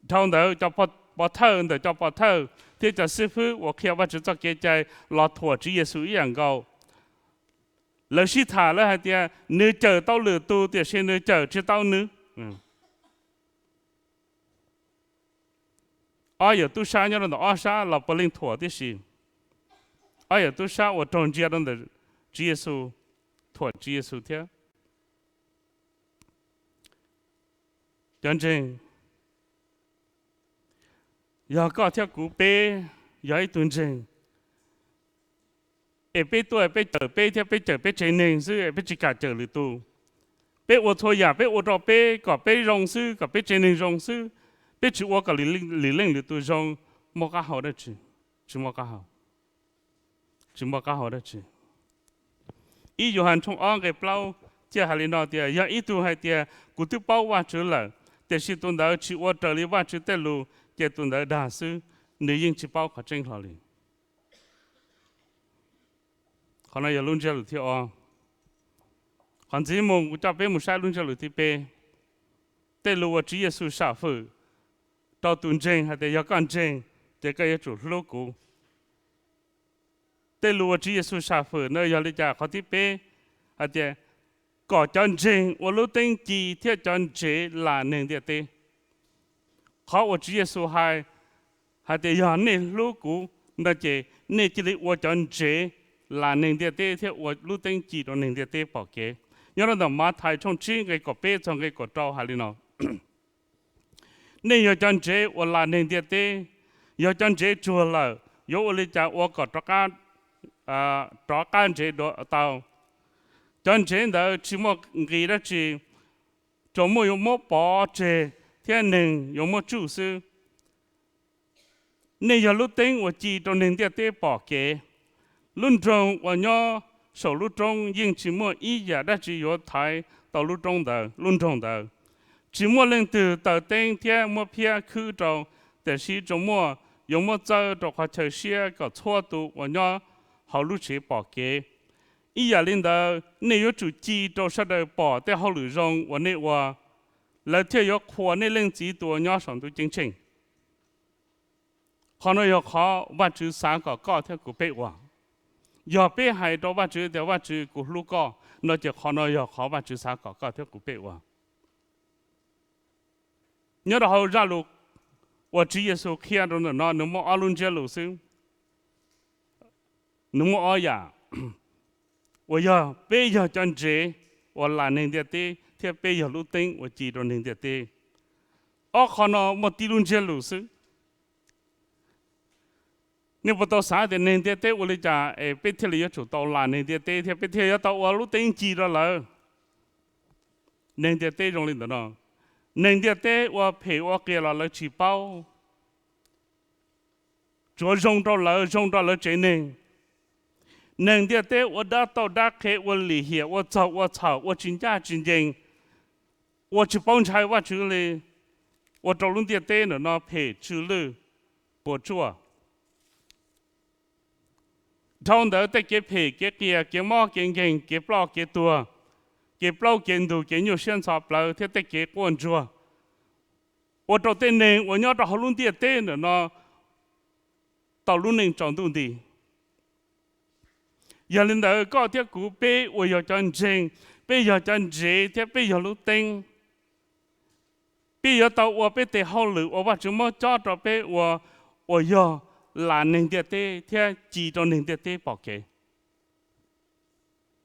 thằng đó cho bỏ thơ đó cho bỏ thơ thì cho sư phụ và khi mà chúng ta kểใจlo thua Chúa Giêsu一样高lời sĩ thả là hai tia nếu chờ tao lừa tu thì sẽ nếu chờ chứ tao nữa ai ở tu sa nhớ nó sa là bờ linh thua thì gì ai ở tu sa và trong gia đình đó Chúa Giêsu thua Chúa Giêsu thế chân chính giờ có theo cụ bé giờ ấy tuần trình bé tuổi bé chờ bé chơi nên sư bé chỉ cả chờ lì tu bé ô thôi ya bé ô trò bé có bé rong sư có bé chơi nên rong sư bé chỉ ô cả lì lên lì tu rong mua cá hậu đó chứ chỉ mua cá hậu đó chứ ý dù hành trong ông cái bao chia hai lần thì giờ ý tu hai thì cụ tu bao qua chữ làแต่是ตุนดาวชีวตรีว่าชีเตลูเจตุนดาวดาซึนี่ยิ่งชีเป้าขจังหล่อเลยขณะอย่าลุ้นเจลุที่อ๋อขณะที่มงกูจะเป็นมุสาลุ้นเจลุที่เป้เตลูว่าชีเยซูสาฝืต่อตุนเจงให้แต่ยากันเจงแต่ก็ยังจุดโลกูเตลูว่าชีเยซูสาฝืเนยยาลิจ่าเขาที่เป้ให้แต่có chân chính,我路登记贴真正là nền địa tế. Họ ở Chúa Giêsu hai để giờ nên lúc cũ đã chế nên chỉ lấy ở chân chính là nền địa tế theo ở路登记đó nền địa tế bảo kế. Nhớ là mà thay trong chính cái có bé trong cái có trâu hay nào. Nên giờ chân chính ở là nền địa tế, giờ chân chính chùa là, giờ ở đây cha ở có trò can chế đó tao. chân chính đó chỉ một cái đó chỉ cho mỗi một bỏ chế thiên nền有một chủ sư nên giờ lúc tính và chỉ cho nền địa tế bỏ kế luôn trong và nhỏ số lúc trong nhưng chỉ một ý giả đã chỉ có thái tàu lúc trong đó luôn trong đó chỉ một lần từ tàu tính thiên một phía khứ trong để chỉ trong một有một giờ cho họ chơi xe có错误và nhỏ họ lúc chỉ bỏ kế ý giả lên đó nếu chủ chỉ cho sao đời bỏ để họ lựa rong và nếuว่าแล้วที่ยกขวานในเรื่องจีตัวย่อสอนตัวจริงๆเขาเนี่ยเขาว่าจื้อสามก็เท่ากับเป๊ะว่าอย่าเป๊ะให้ตัวว่าจื้อแต่ว่าจื้อกูลูกก็นอกจากเขาเนี่ยเขาว่าจื้อสามก็เท่ากับเป๊ะว่าเนี่ยเราจะรู้ว่าจีเยซูเขียนตรงนั้นหนูมองอารมณ์เจริญซึ่งหนูมองอะไรว่าอย่าเป๊ะอย่าจันเจว่าหลานหนึ่งเดียดที่เป้ยลูติ้งว่าจีโดนหนึ่งเดียดอ๋อขอนอมาตีลุนเจลูซึเนี่ยพอตัวสายแต่หนึ่งเดียดว่าเลยจะเป้ที่เหลือจุดตัวหลานหนึ่งเดียดที่เป้ที่เหลือตัวว่าลูติ้งจีแล้วเลยหนึ่งเดียดตรงนี้ตัวน้องหนึ่งเดียดว่าเผยว่าเกล้าเลยจีเป้าจัวจงตัวเลยเจนึงnâng địa tế ở đó tàu đã khé ở lì hiệp ở chảo ở chính gia chính danh ở chỉ bông trái ở chữ lì ở trong luôn địa tế nó phê chữ lì bộ chua thong đỡ tới cái phê cái kia cái mò cái plo cái tua cái plo cái đủ cái nhiều xuyên sọp lại thế tới cái quan chùa 我到对呢，我要到好弄点对呢，那到路能长动的。有人在搞点古碑，我要讲真，碑要讲真，这碑要路灯，碑要到我碑得好路，我把怎么找到碑，我要拿能点对，这记到能点对包给，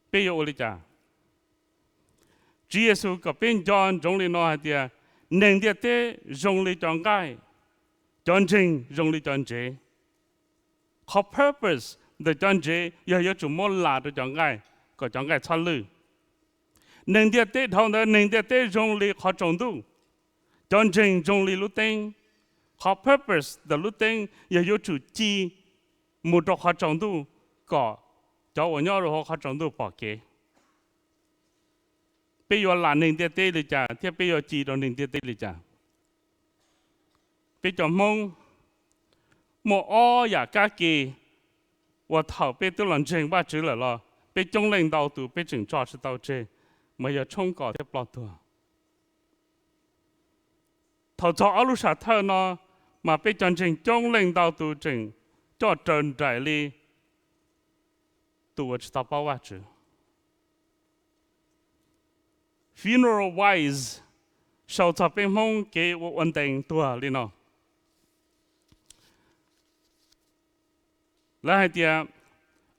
碑要我来讲，主耶稣个边讲中里那点。nên địa tế dùng lý chọn gai, chọn trình dùng lý chọn chế. Có purpose để chọn chế, giờ chủ môn là để chọn gai, có chọn gai chọn lư. Nên địa tế thong đó nên địa tế dùng lý khó chọn đủ, chọn trình dùng lý lưu tinh. Có purpose để lưu tinh, giờ chủ chi một đồ khó chọn đủ, có cho ở nhau rồi khó chọn đủ bỏ kế. bây giờ là nền địa tế lý trả, thế bây giờ chỉ là nền địa tế lý trả. Bây giờ mong một ô nhà cá kỳ, và thảo bây tôi làm chuyện ba chữ là lo, bây trong lãnh đạo tụ bây chừng cho sự tao chế, mà giờ冲搞thế bao tuổi. Thảo cho ở lúc sát thơ nó, mà bây giờ chừng trong lãnh đạo tụ chừng cho trần trải li, tụ ở tao bao ba chữ. Funeral wise, sau tập bên mong cái ổn định tua li nó. Là thì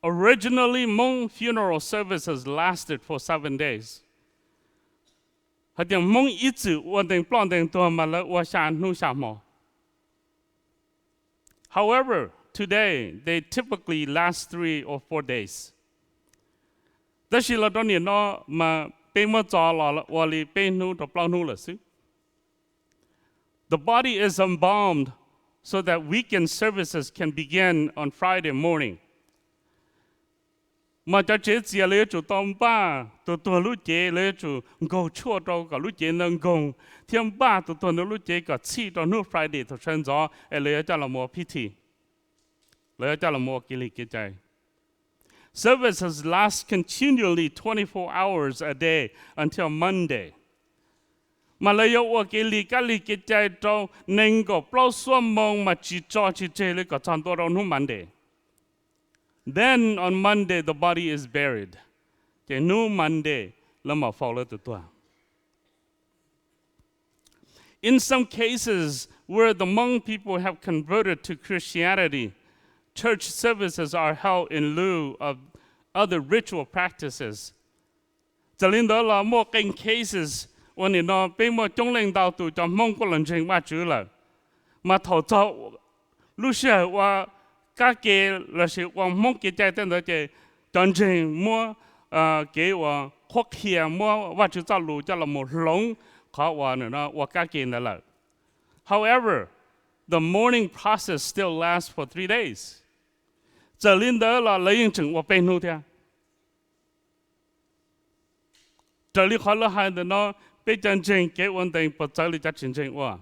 originally mong funeral services lasted for 7 days. Hạt thì mong ít chữ ổn định plan định tua mà là ổn sản nu sản mò. However, today they typically last 3 or 4 days. Đó là đó niệm nó mà the body is embalmed so that weekend services can begin on Friday morning. Mà cho chế chia lễ chủ tông ba, tụi lúc chế lễ chủ ngầu chua đâu cả lúc chế nâng gồng, thêm ba tụi lúc chế cả chi đó nước Friday tụi chân gió, lễ cho là một PT, lễ cho là một kỳ lịch cái trái. Services last continually 24 hours a day until Monday. Mà lấy yêu cái lý cái chạy trâu nên có bao xuân mong mà chỉ cho chỉ chơi lấy cái chăn đồ nó Monday. Then on Monday the body is buried. Cái nu Monday là mà follow the tua. In some cases where the Hmong people have converted to Christianity, church services are held in lieu of other ritual practices. Cho nên đó là một cái cases when nó bên một trong lãnh đạo tụ cho Hmong có lần trình ba chữ là mà thầu cho lúc xưa và các cái là sự quan Hmong cái trái tên đó cái chân trình mua cái và khoác hiệp mua và chữ cho lũ cho là một lồng khó và nó và các cái đó là. However, the mourning process still lasts for 3 days. Trở lên đó là lấy những chứng và bên hữu theo. Trở lên khó là hai đứa nó bên chân trình kế ổn định và trở lên chắc chân trình và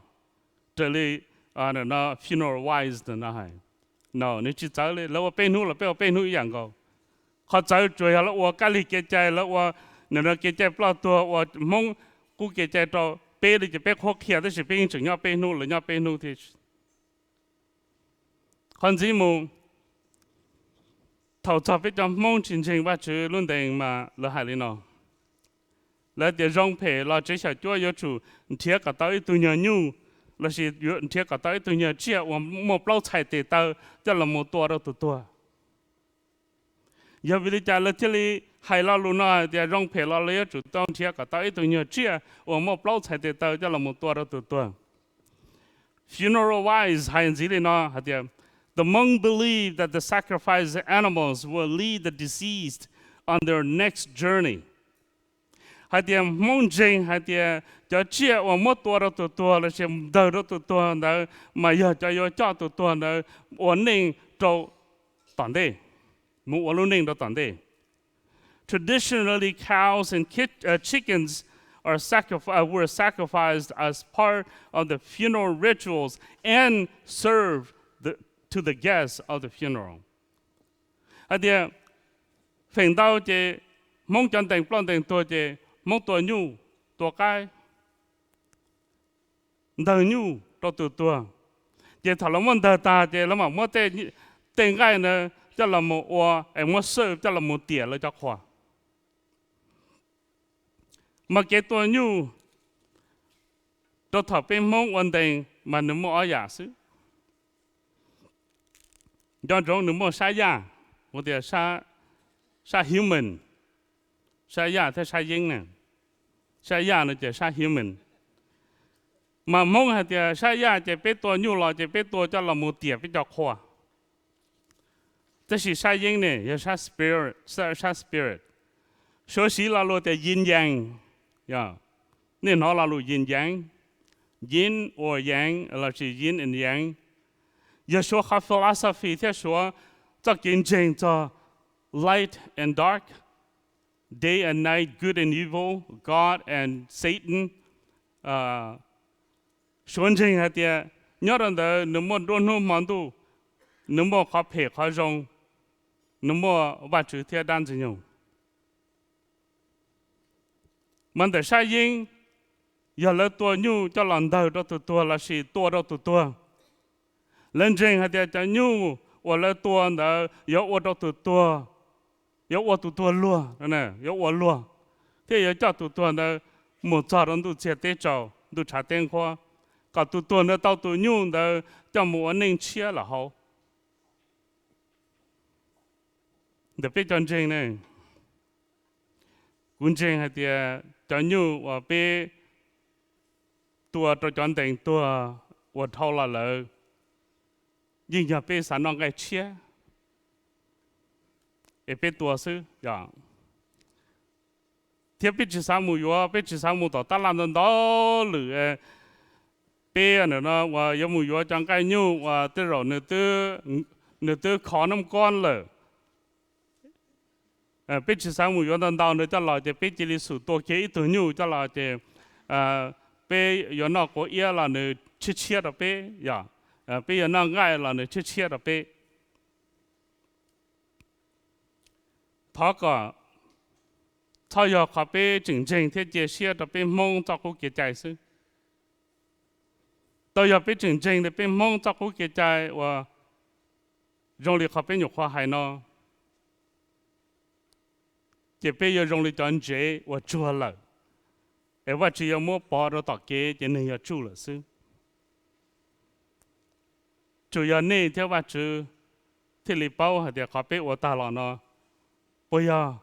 trở lên nó funeral wise nó hay. Nó nếu chỉ trở lên là bên hữu là bên hữu dạng cầu. Họ trở rồi là và cái lý kế chạy là và nó kế chạy bao tuổi và mong cú kế chạy cho bên thì bên khó khăn đó là bên chứng nhau bên hữu là nhau bên hữu thì. Còn gì mà thầu cho biết trong mong chính trình và chữ luôn định mà là hai lý nó. Là để rong phê là chế sở chúa yếu chủ thiết cả tới tụi nhà nhu là chỉ thiết cả tới tụi nhà chia và một lâu chạy tế tơ cho là một tua đâu tụi tua. Giờ vì lý là thế lý hay là luôn nói để rong phê là yếu chủ tông thiết cả tới tụi nhà chia và một lâu chạy tế tơ cho là một tua đâu tụi tua. Funeral wise hay gì lý nó hả tiệm. The Hmong believed that the sacrificed animals will lead the deceased on their next journey. Hai tiệm Hmong jing hai tiệm cho chia và một tua là xem đời đó tua đó mà giờ cho tua đó ổn định cho toàn đề, một ổn định cho toàn đề. Traditionally, cows and chickens were sacrificed as part of the funeral rituals and served to the guests of the funeral. thì phèn đau thì mong chân tình plon tình tua thì mong tua nhu tua cái đời nhu cho tua thì thằng nó muốn đời ta thì nó mà muốn tên cái nữa cho là một oa em muốn sơ cho là một tiền là cho khoa mà cái tua nhu cho thọ bên mong ổn định mà nó mua ở nhà xứ do trong nó mua sai nhà một điều sai human sai nhà thế sai nhân nè sai nhà nó chỉ sai human mà mong là thì sai nhà chỉ biết tua nhu là chỉ biết tua cho là một tiền biết cho khoa这是sai nhân nè也sai spirit sai spirit số sĩ là lo thì yin yang ya nên nó là lo yin yang yin or yang là chỉ yin and yang giờ số học philosophy theo số cho kiến trình cho light and dark day and night good and evil God and Satan số trình hay thì nhớ rằng đó nếu mà đôi lúc mà tu nếu mà khó phê khó rong nếu mà bắt chước theo đan gì nhau mình để sai yin giờ là tua nhu cho lần đầu đó tua là gì tua đó tua lần trên hay cho nhu hoặc là tua đó yếu ở đó tua yếu ở tua luôn nè yếu ở luôn thế giờ cho tua đó một giờ đó tu chết tế trâu tu trả tiền khoa cả tua nó tao nhu đó cho một anh em chia là hậu để biết chân trên này quân trên hay cho nhu và biết tua cho chọn tiền tua và thâu là lợi nhưng giờ biết sản năng cái chia để biết tua sư dạ thiết biết chỉ sáng mùi hóa biết chỉ sáng mùi tỏ ta làm đó lử biết nữa nó và giống mùi hóa chẳng cái nhu và tới rồi nữa tư khó năm con lử biết chỉ sáng mùi hóa đào nữa cho là biết chỉ lý sử tua kế từ nhu cho là bé giờ nó có ý là nó chia đó bé, dạ, bé giờ nó ngay là nó chia đó bé, thọ cả, thọ giờ cả bé chính thế chia chia đó bé mong cho cô kia chạy sư, tôi giờ bé chính thì bé mong cho cô kia chạy và dùng lực cả bé nhục hoa hay nó, chỉ bé giờ dùng lực chọn chế và chua lại. Emว่าchỉ mua bỏ rồi tọt kế chỉ nên là chủ là sư. Chủ yếu này theoว่าchủ thì lý bao hay là khó biết ở ta là nó bây giờ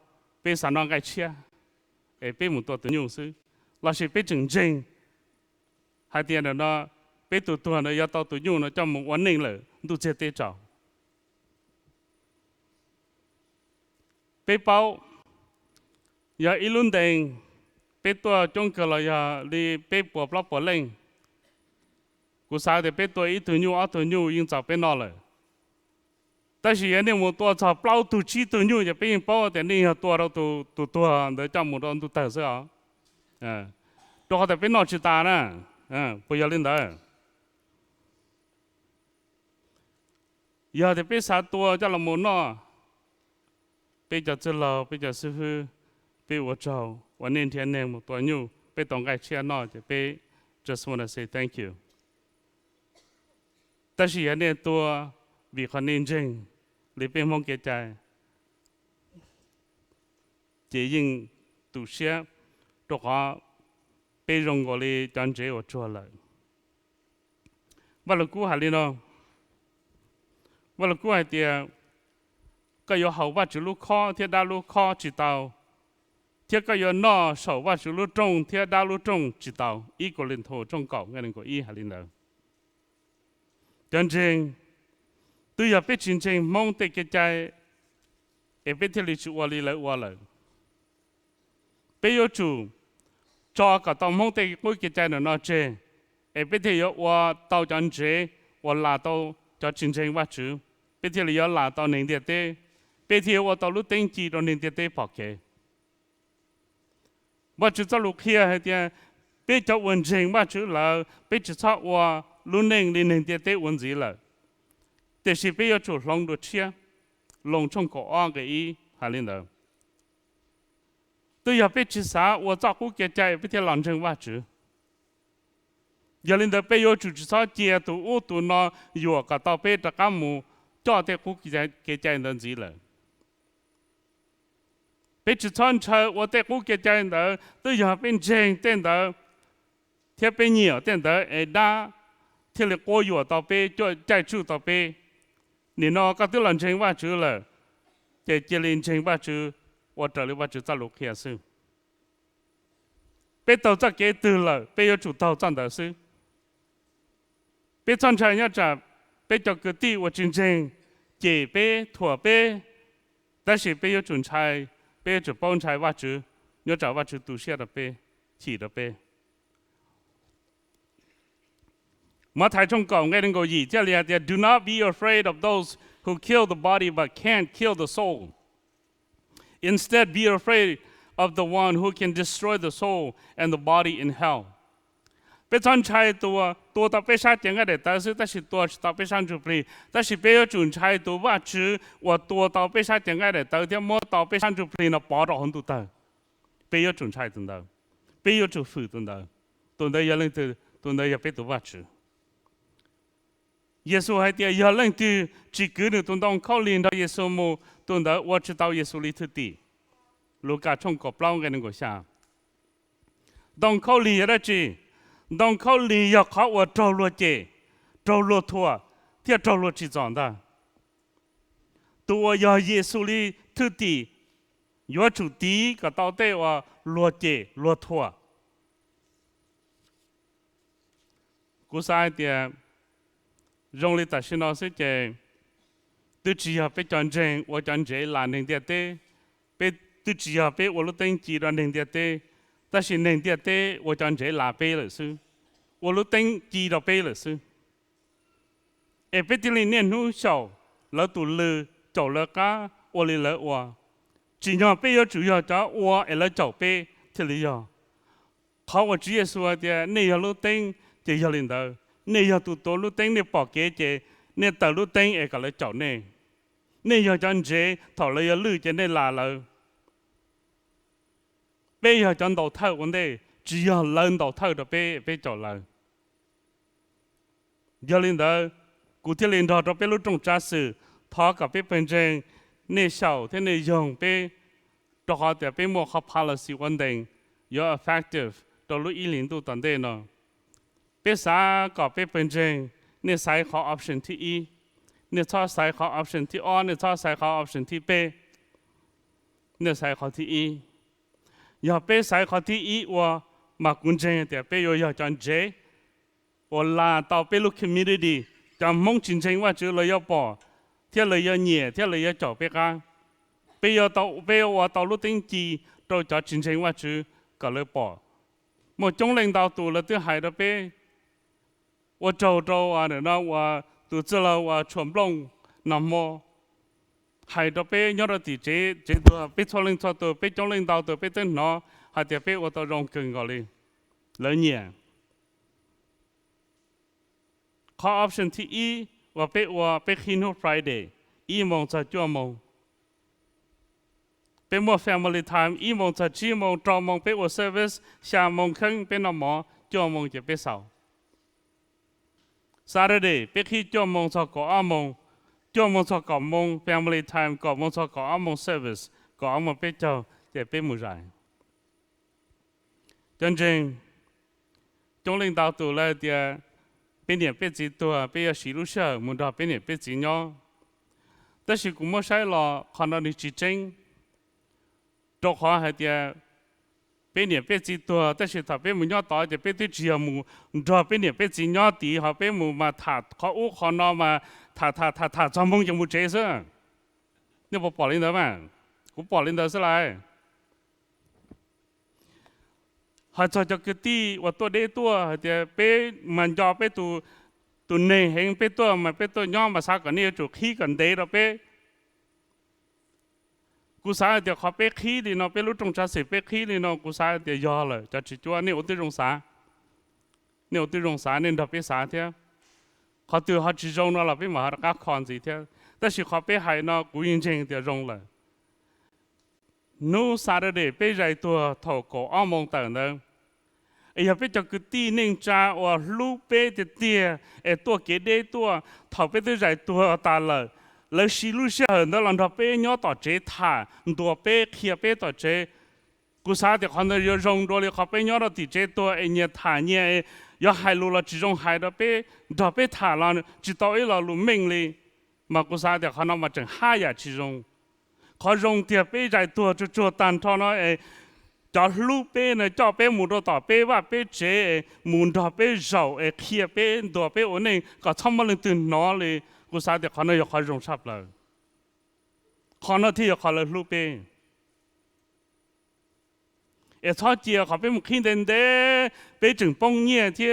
biết sản năng cái chia, em biết một tổ tự nhung sư, là chỉ biết chừng chừng hay là nó biết tụi nó要到tự nhung nó cho một vấn đề là tụi chết tế trào. Biết bao giờ ít luôn đền bé tua trong cái là đi bé bỏ lót bỏ lên, cú sao thì bé tua ít tuổi nhu yên chào bé nó rồi,但是人家我多少包都几tuổi nhu就bé yên bao thì nên tua đâu tua để cho một đòn tu tự sao, đó thì bé nó chỉ ta nè, bây giờ lên đó, giờ thì bé sao tua cho là một nó, bé giờ chỉ là bé giờ sư phụ bé我找。วันนี้ที่นี่mộtตัวnew ไปต้องการเชียร์น้อยจะไป just wanna say thank you แต่สิ่งนี้ตัววิคนนี้จริงหรือเป็นมองเกใจจะยิ่งตุเชียตัวเขาไปลงก็เลยจันเจ้าชัวเลยว่าเรากู้หาเลยเนาะว่าเรากู้หาเดียก็有好ว่าจะลูกข้อที่ได้ลูกข้อจิตเอาthiết cái giờ nó sầu và sự lưu trông thiết đa lưu trông chỉ tàu ý của linh thổ trong cậu nghe có ý hay linh đâu chân chính tôi giờ biết chân chính mong tới cái trái em biết thiết lý chủ hòa lý lợi bây giờ chủ cho cả tàu mong tới cái trái nó chơi em biết thiết hòa tàu chân chế hòa là tàu cho chân chính và chủ biết thiết lý là tàu nền địa tế biết thiết hòa tàu lúc tính chỉ đó nền địa tế bỏ kệว่าจะจะลุกเฮียให้เดียเป็นเจ้าวันจริงว่าจะเราเป็นจะชอบว่าลุ่นหนึ่งเดียเตวันจีเลยแต่สิเป็นจะจุดลงดูเชีย lồng trong cổ on cái ý hà lên đó tôi giờ biết chỉ sao tôi cho cô cái trái biết theo làm chân vắt chữ giờ lên đó bây giờ chủ chỉ sao chia tụ ô tụ nó vừa cả tao biết tất cả mù cho theo cô cái trái đơn gì là biết chỉ chọn chơi tôi theo cô cái trái đó tôi giờ bên trên tên đó theo bên nhiều tên đó ấy đa theo là cô vừa tao biết cho trái chủ tao biết nên nó các thứ làm chân vắt chữ là chỉ lên chân vắt chữ我这里我就在路开始，别到这给对了，别要主导站的是，别站起要站，别叫个地我真正借别妥别，但是别要准差，别要帮差挖住，要找挖住读写的别，起的别。马太中讲嘅那个意，这里啊，Do not be afraid of those who kill the body but can't kill the soul. Instead, be afraid of the one who can destroy the soul and the body in hell. 别穿菜多到别杀点个的，但是多到别上主皮，但是别要准菜多挖吃，我多到别杀点个的，到点么到别上主皮那包到很多的，别要准菜等到，别要做饭等到，等到要人的，等到要别多挖吃。耶稣还点要人的，只个呢，等到靠领到耶稣么？ตัวนั้นว่าจะ到耶稣里头地，ลูกาช่องกบเล่ากันหนึ่งก็ช่างตองเขาลีอะไรจีตองเขาลีอยากเขาว่าเจ้าลัวเจเจ้าลัวทัวเที่ยวเจ้าลัวจีจอนได้ตัวยาเยซู里头地ยอจุดีก็ต่อเตว่าลัวเจลัวทัวกูสายเดียรงลิตาชินอสิเจtôi chỉ học biết chọn rèn, tôi chọn rèn là nền địa tế. Tôi chỉ học biết tôi tên chỉ là nền địa tế,但是nền địa tế tôi chọn rèn là bê là sư, tôi tên chỉ là bê là sư. Ở bên đây nên hú sầu, lỡ tụ lư, chầu lỡ cá, tôi lỡ tôi. Chỉ nhờ bê yo chủ yếu cho tôi lỡ chầu bê, thì lý do. Họ tôi chỉ số thì nên yo tôi tên chỉ yo lên đó, nên yo tụ tôi tên nên bỏ kế chỉ, nên tao tôi tên ở cái lỡ chầu này. Nên giờ chọn chế thọ lấy ở lư trên đây là lờ bây giờ chọn đầu thâu vấn đề chỉ là lần đầu thâu đó bây chọn lờ giờ lên đó cụ thể lên đó đó bây lúc trong trà sử thọ cả bây bên trên nên sầu thế nên dùng bây đó họ để bây mua học policy vấn đề your effective đó lúc ý liên tu tận đây nó bây giờ cả bây bên trên nên sai khó option thứ y nên cho sai khó optionที่ on nên cho sai khó optionที่ b nên sai khóที่ e อย่า b sai khóที่ e ว่ามากุญแจแต่ b อย่าจน j ว่าลาต่อไปลูก community จะมองจริงๆว่าจะเลย要บ่เที่ยวเลย要เหนี่ยเที่ยวเลย要จ่อไปกัน b 要ต่อ b ว่าต่อลูกติ้งจีเราจะจริงๆว่าจะก็เลยบ่หมดจงเล่นต่อตัวแล้วที่หาย到 b ว่าโจว่าเนี่ยนะว่าตัวเจ้าว่าชมลงน้ำมอหายตัวเป้ยอดตีเจตัวเป้ชลิงตัวเป้จงลิงดาวตัวเป้เต้นเนาะหายตัวเป้ว่าตัวรองเกินก่อนเลยเลยเนี่ยข้อ option ที่อีว่าเป้คินฮู Friday อีโมงจะจ้วโมงเป้มัว family time อีโมงจะจีโมงตรอโมงเป้ว่า service ชาโมงครึ่งเป้นหมอจ้วโมงจะเป้เสาSaturday ไปขี้จ้วโมงสกอโมงจ้วโมงสกอโมง family time ก่อโมงสกอโมง service ก่อโมงไปเจ้าจะไปมุไรจริงๆจงเล่นดาวตัวเลยเดียเป็นเนี่ยเป็นจีตัวเป็นยาสีลูกเชื่อมุนดาเป็นเนี่ยเป็นจีเนาะแต่สิกูไม่ใช่หรอกคนเราจริงตัวขอให้เดียเป็นเนี่ยเป็นจีตัวแต่สิถ้าเป็นมุนยอต่อจะเป็นที่เจียมูดาเป็นเนี่ยเป็นจียอตีเขาเป็นมูมาถาดเขาอู้เขานอมาถาจอมงยังมูเจสเนี่ยบอกปอลินเดอร์มั้งกูปอลินเดอร์สิไรหาจะกตีว่าตัวเดตัวเดี๋ยวเป็นมันยอเป็นตัวเนยเห็นเป็นตัวมันเป็นตัวย่อมาสักกันนี่จุกขี้กันเดเราเป็นกูสาเดี๋ยวเขาเป็นขี้ดีเนาะเป็นรู้ตรงจะเสียเป็นขี้ดีเนาะกูสาเดี๋ยวยอเลยจะจิตว่าเนี่ยอุติรงสาเนี่ยอุติรงสาเนี่ยดับเป็นสาเท่าเขาตัวเขาจิตรงเนาะเราเป็นมหารักคอนสิเท่า ta chỉ khó bé hay nó cú yên chênh thì rong là nô Saturday bé dạy tua thầu cổ ao mong tờ nữa ấy bé cho cứ ti nên cha or lu bé thì tia ấy tua kế đê tua thầu bé tôi dạy tua ta là lời xí lu xe hơn đó làm thầu bé nhớ tỏ chế thả tua bé kia bé tỏ chế cú sa thì còn là rong rồi họ bé nhớ đó thì chế tua ấy nhẹ thả nhẹ giờ hai lu là chỉ rong hai đó bé thả là chỉ tao ấy là lu mình li mà cú sa thì còn mà chẳng hai ya chỉ rong họ rong thì bé dạy tua cho tan thọ nó ấy cho lúc bé này cho bé muốn đồ bé và bé chế muốn đồ bé giàu kia bé đồ bé ổn định có tham mà lên từ nóเลยกูsao thìเขาเนี่ยเขารองชับเลยเขาเนี่ยที่เขาเลยลูกbéชอบเจียเขาเป็นมุขินเด่นเด้béจึงป้องเงี้ยที่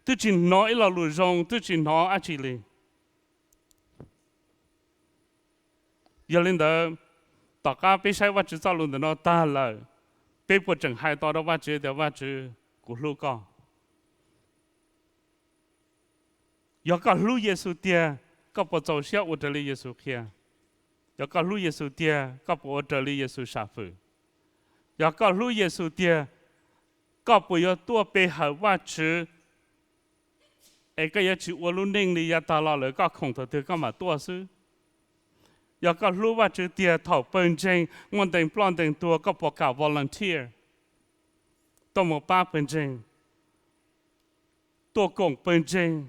ตัวจริงน้อยเราลู่รองตัวจริงน้อยอาชีเลยอย่าลืมเด้อต่อการไปใช้วัตถุจารุนเด้อตาเลยbé bố chẳng hai tao đó vắt chữ để vắt chữ của lúc con, giờ có lúc Giêsu tia có bộ châu xia ở đây Giêsu kia, giờ có lúc Giêsu tia có bộ ở đây Giêsu sa phụ, giờ có lúc Giêsu tia có bộ giờ tua bé hở vắt chữ, cái giờ chữ ở lúc ninh đi giờ ta lo lại có không thể có mà tua sư. giờ có lúc vắt chữ tia thầu bên trên ngọn đèn plon đèn tua có bộ cả volunteer tôi một ba bên trên tôi cùng bên trên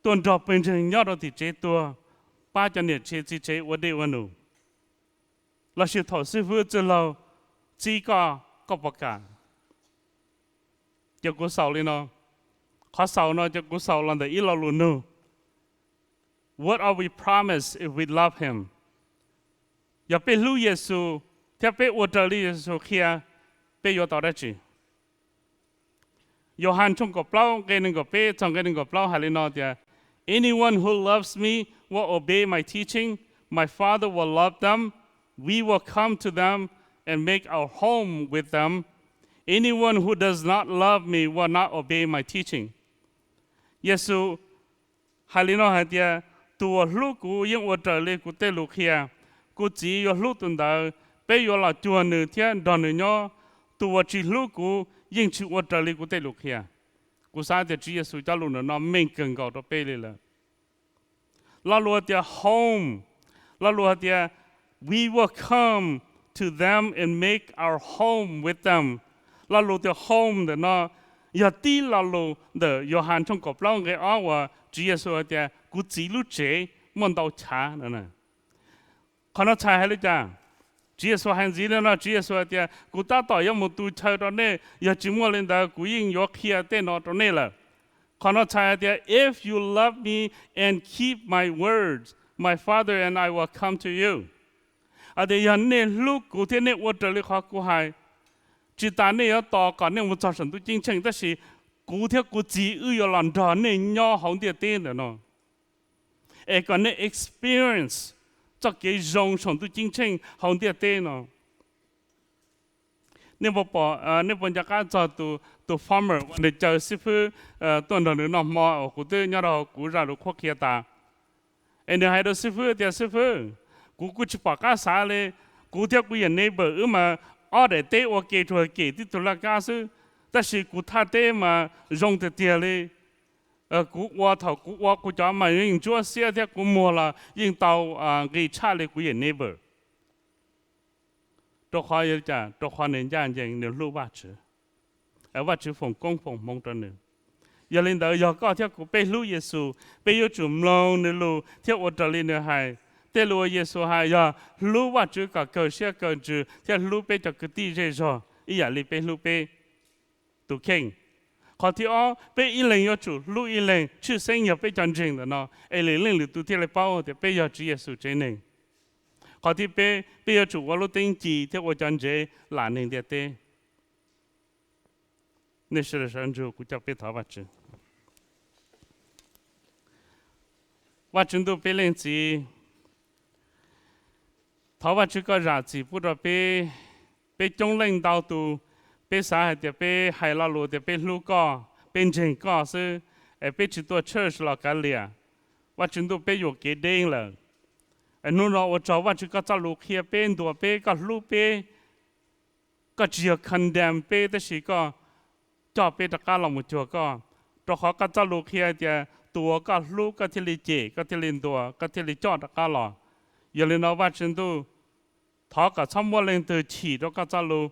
tuần trọ bên trên nhớ đó thì chế tua ba cho nên chế ở đây ở nụ là sự thầu sư phụ cho lâu chỉ có bộ cả cho cô sau lên nó khó sau nó cho cô sau lần đấy ít lâu luôn nụ. What are we promised if we love Him? Giờ bé lưu Giêsu, theo bé ở đây Giêsu kia, bé có tao đấy chứ. Gioan trong cổ bao cái này cổ bé trong cái này cổ bao hay là nói thế. Anyone who loves me will obey my teaching. My Father will love them. We will come to them and make our home with them. Anyone who does not love me will not obey my teaching. Giêsu hay là nói thế. Tua lúc cú yên ở trời lên cú tê lục kia, cú chỉ ở lúc tuần đầu, bây giờ là chùa nữ thiên đòn nữ nhỏ, tua chỉ lúc cú yên chịu ở trời lên cú tê lục kia, cú sao thì chỉ Giêsu cho lúc nó mình cần cầu đó bây lên là, là lúc thì home, là lúc thì we will come to them and make our home with them, là lúc thì home để nó, giờ tí là lúc để Gioan trong cổ bao cái áo và chỉ Giêsu thì cú chỉ lúc chế muốn đào trả nữa nè, còn nó trả hay là cha, chỉ số hành gì nữa nó chỉ số thì cú taต่อยmột tu chơi đó nè, giờ chỉ muốn lên đó cú yên gió kia tên nó đó nè là, còn nó trả thì if you love me and keep my words, my Father and I will come to you. ở đây giờ nè lúc cú thế nè ở đây khó cú hay, chỉ ta nè ở đó còn nè một số sản tu chính chính đó là cú thế cú chỉ ở làm đó nè nhỏ không thể tên được nó. Còn cái experience cho cái dòng sống tu chính chính không thể tên nó. Nếu bọn gia cá cho tu farmer để chờ sư phụ tuần đầu nữa nó mò của tôi nhớ đâu cú ra được khoác kia ta. Nếu hai đứa sư phụ thì sư phụ cú chỉ bảo cá xả lên cú theo cú nhận neighbor mà ở để tê ở kề thôi kề thì tôi là cá sư. Ta chỉ cú thà tê mà dòng thì tiền lên. Cú qua thầu cú qua cú cho mà những chúa xe thì cú mua là những tàu cái cha lên cú nhận neighbor. Tôi khó yêu cha, tôi khó nên cha anh nếu lưu vắt chữ, vắt chữ phòng công phòng mong cho nữa. Giờ lên đó giờ có theo cú bé lưu Giêsu, bé yêu chủng long nữa lưu theo ở đây nữa hay, theo lưu Giêsu hay giờ lưu vắt chữ cả cơ xe cơ chữ theo lưu bé cho cái tí dễ rồi, ý là bé lưu bé tụ kinh. Họ thì bé ý lên yêu chủ lưu ý lên chữ sinh nhập bé chân chính đó nó, lên lưu tụ theo lại bao thì bé yêu chữ Giêsu trên này. Họ thì bé yêu chủ vào lúc tinh chỉ theo ở chân chế là nên địa tê. Nên sự sản xuất của cháu bé thảo vật chữ. Vật chữ tôi bé lên chỉ thảo vật chữ có giá trị, bữa đó bé trong lên đào tu bé xã thì bé hay là lúa thì bé lúa có bên trên có sư bé chỉ tôi church là cái liền. Vật chữ tôi bé有给定了. anh nó ở chỗ và chỉ có cho lục kia bên đùa bên có lục bên có chỉ cần đem bên đó chỉ có cho bên tất cả lòng một chỗ có cho họ có cho lục kia thìตัวก็ลูกก็ที่ลิเจก็ที่ลินตัวก็ที่ลิจอดก็หล่ออย่าลืมนะว่าฉันดูท้อกับช่องว่าเล่นตัวฉีดก็จะรู้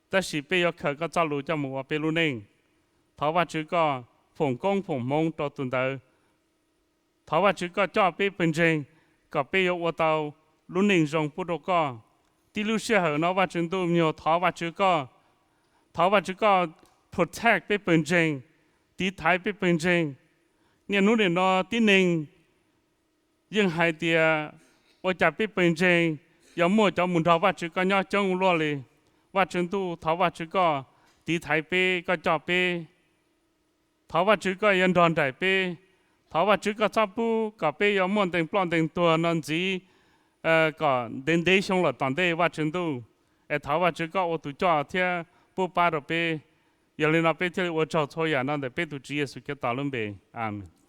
แต่สิเปียเคยก็จะรู้จะมัวไปรู้เองท้อว่าชื่อก็ฝงกงฝงมงตัวตุนเตอท้อว่าชื่อก็จอดไปเป็นจริงก็ไปยกว่าเตารู้เองจงพูดก็ที่รู้เชื่อเหรอนะว่าฉันดูมีท้อว่าชื่อก็protect ไปเป็นจริงตีท้ายไปเป็นจริงเนี่ยนู้นเนี่ยนอที่หนึ่งยังหายเดียว่าจะไปเป็นจริงอย่ามัวจะมุนท้อว่าชื่อก็ย่อจงรัวเลยว่าฉันดูท้อว่าชื่อก็ตีท้ายไปก็จอไปท้อว่าชื่อก็ยันดอนใจไปท้อว่าชื่อก็ชอบปูก็ไปอย่ามัวแต่งปลอนแต่งตัวนั่นจีก็เดินได้ชงหลับตอนได้ว่าฉันดูท้อว่าชื่อก็ว่าตัวจ่อเที่ยปูปาดไปอย่าลืมเอาไปที่ว่าจ่อช่วยนั่นแต่ไปตัวจีเอสุเกตตาลุ่มเบอาเมน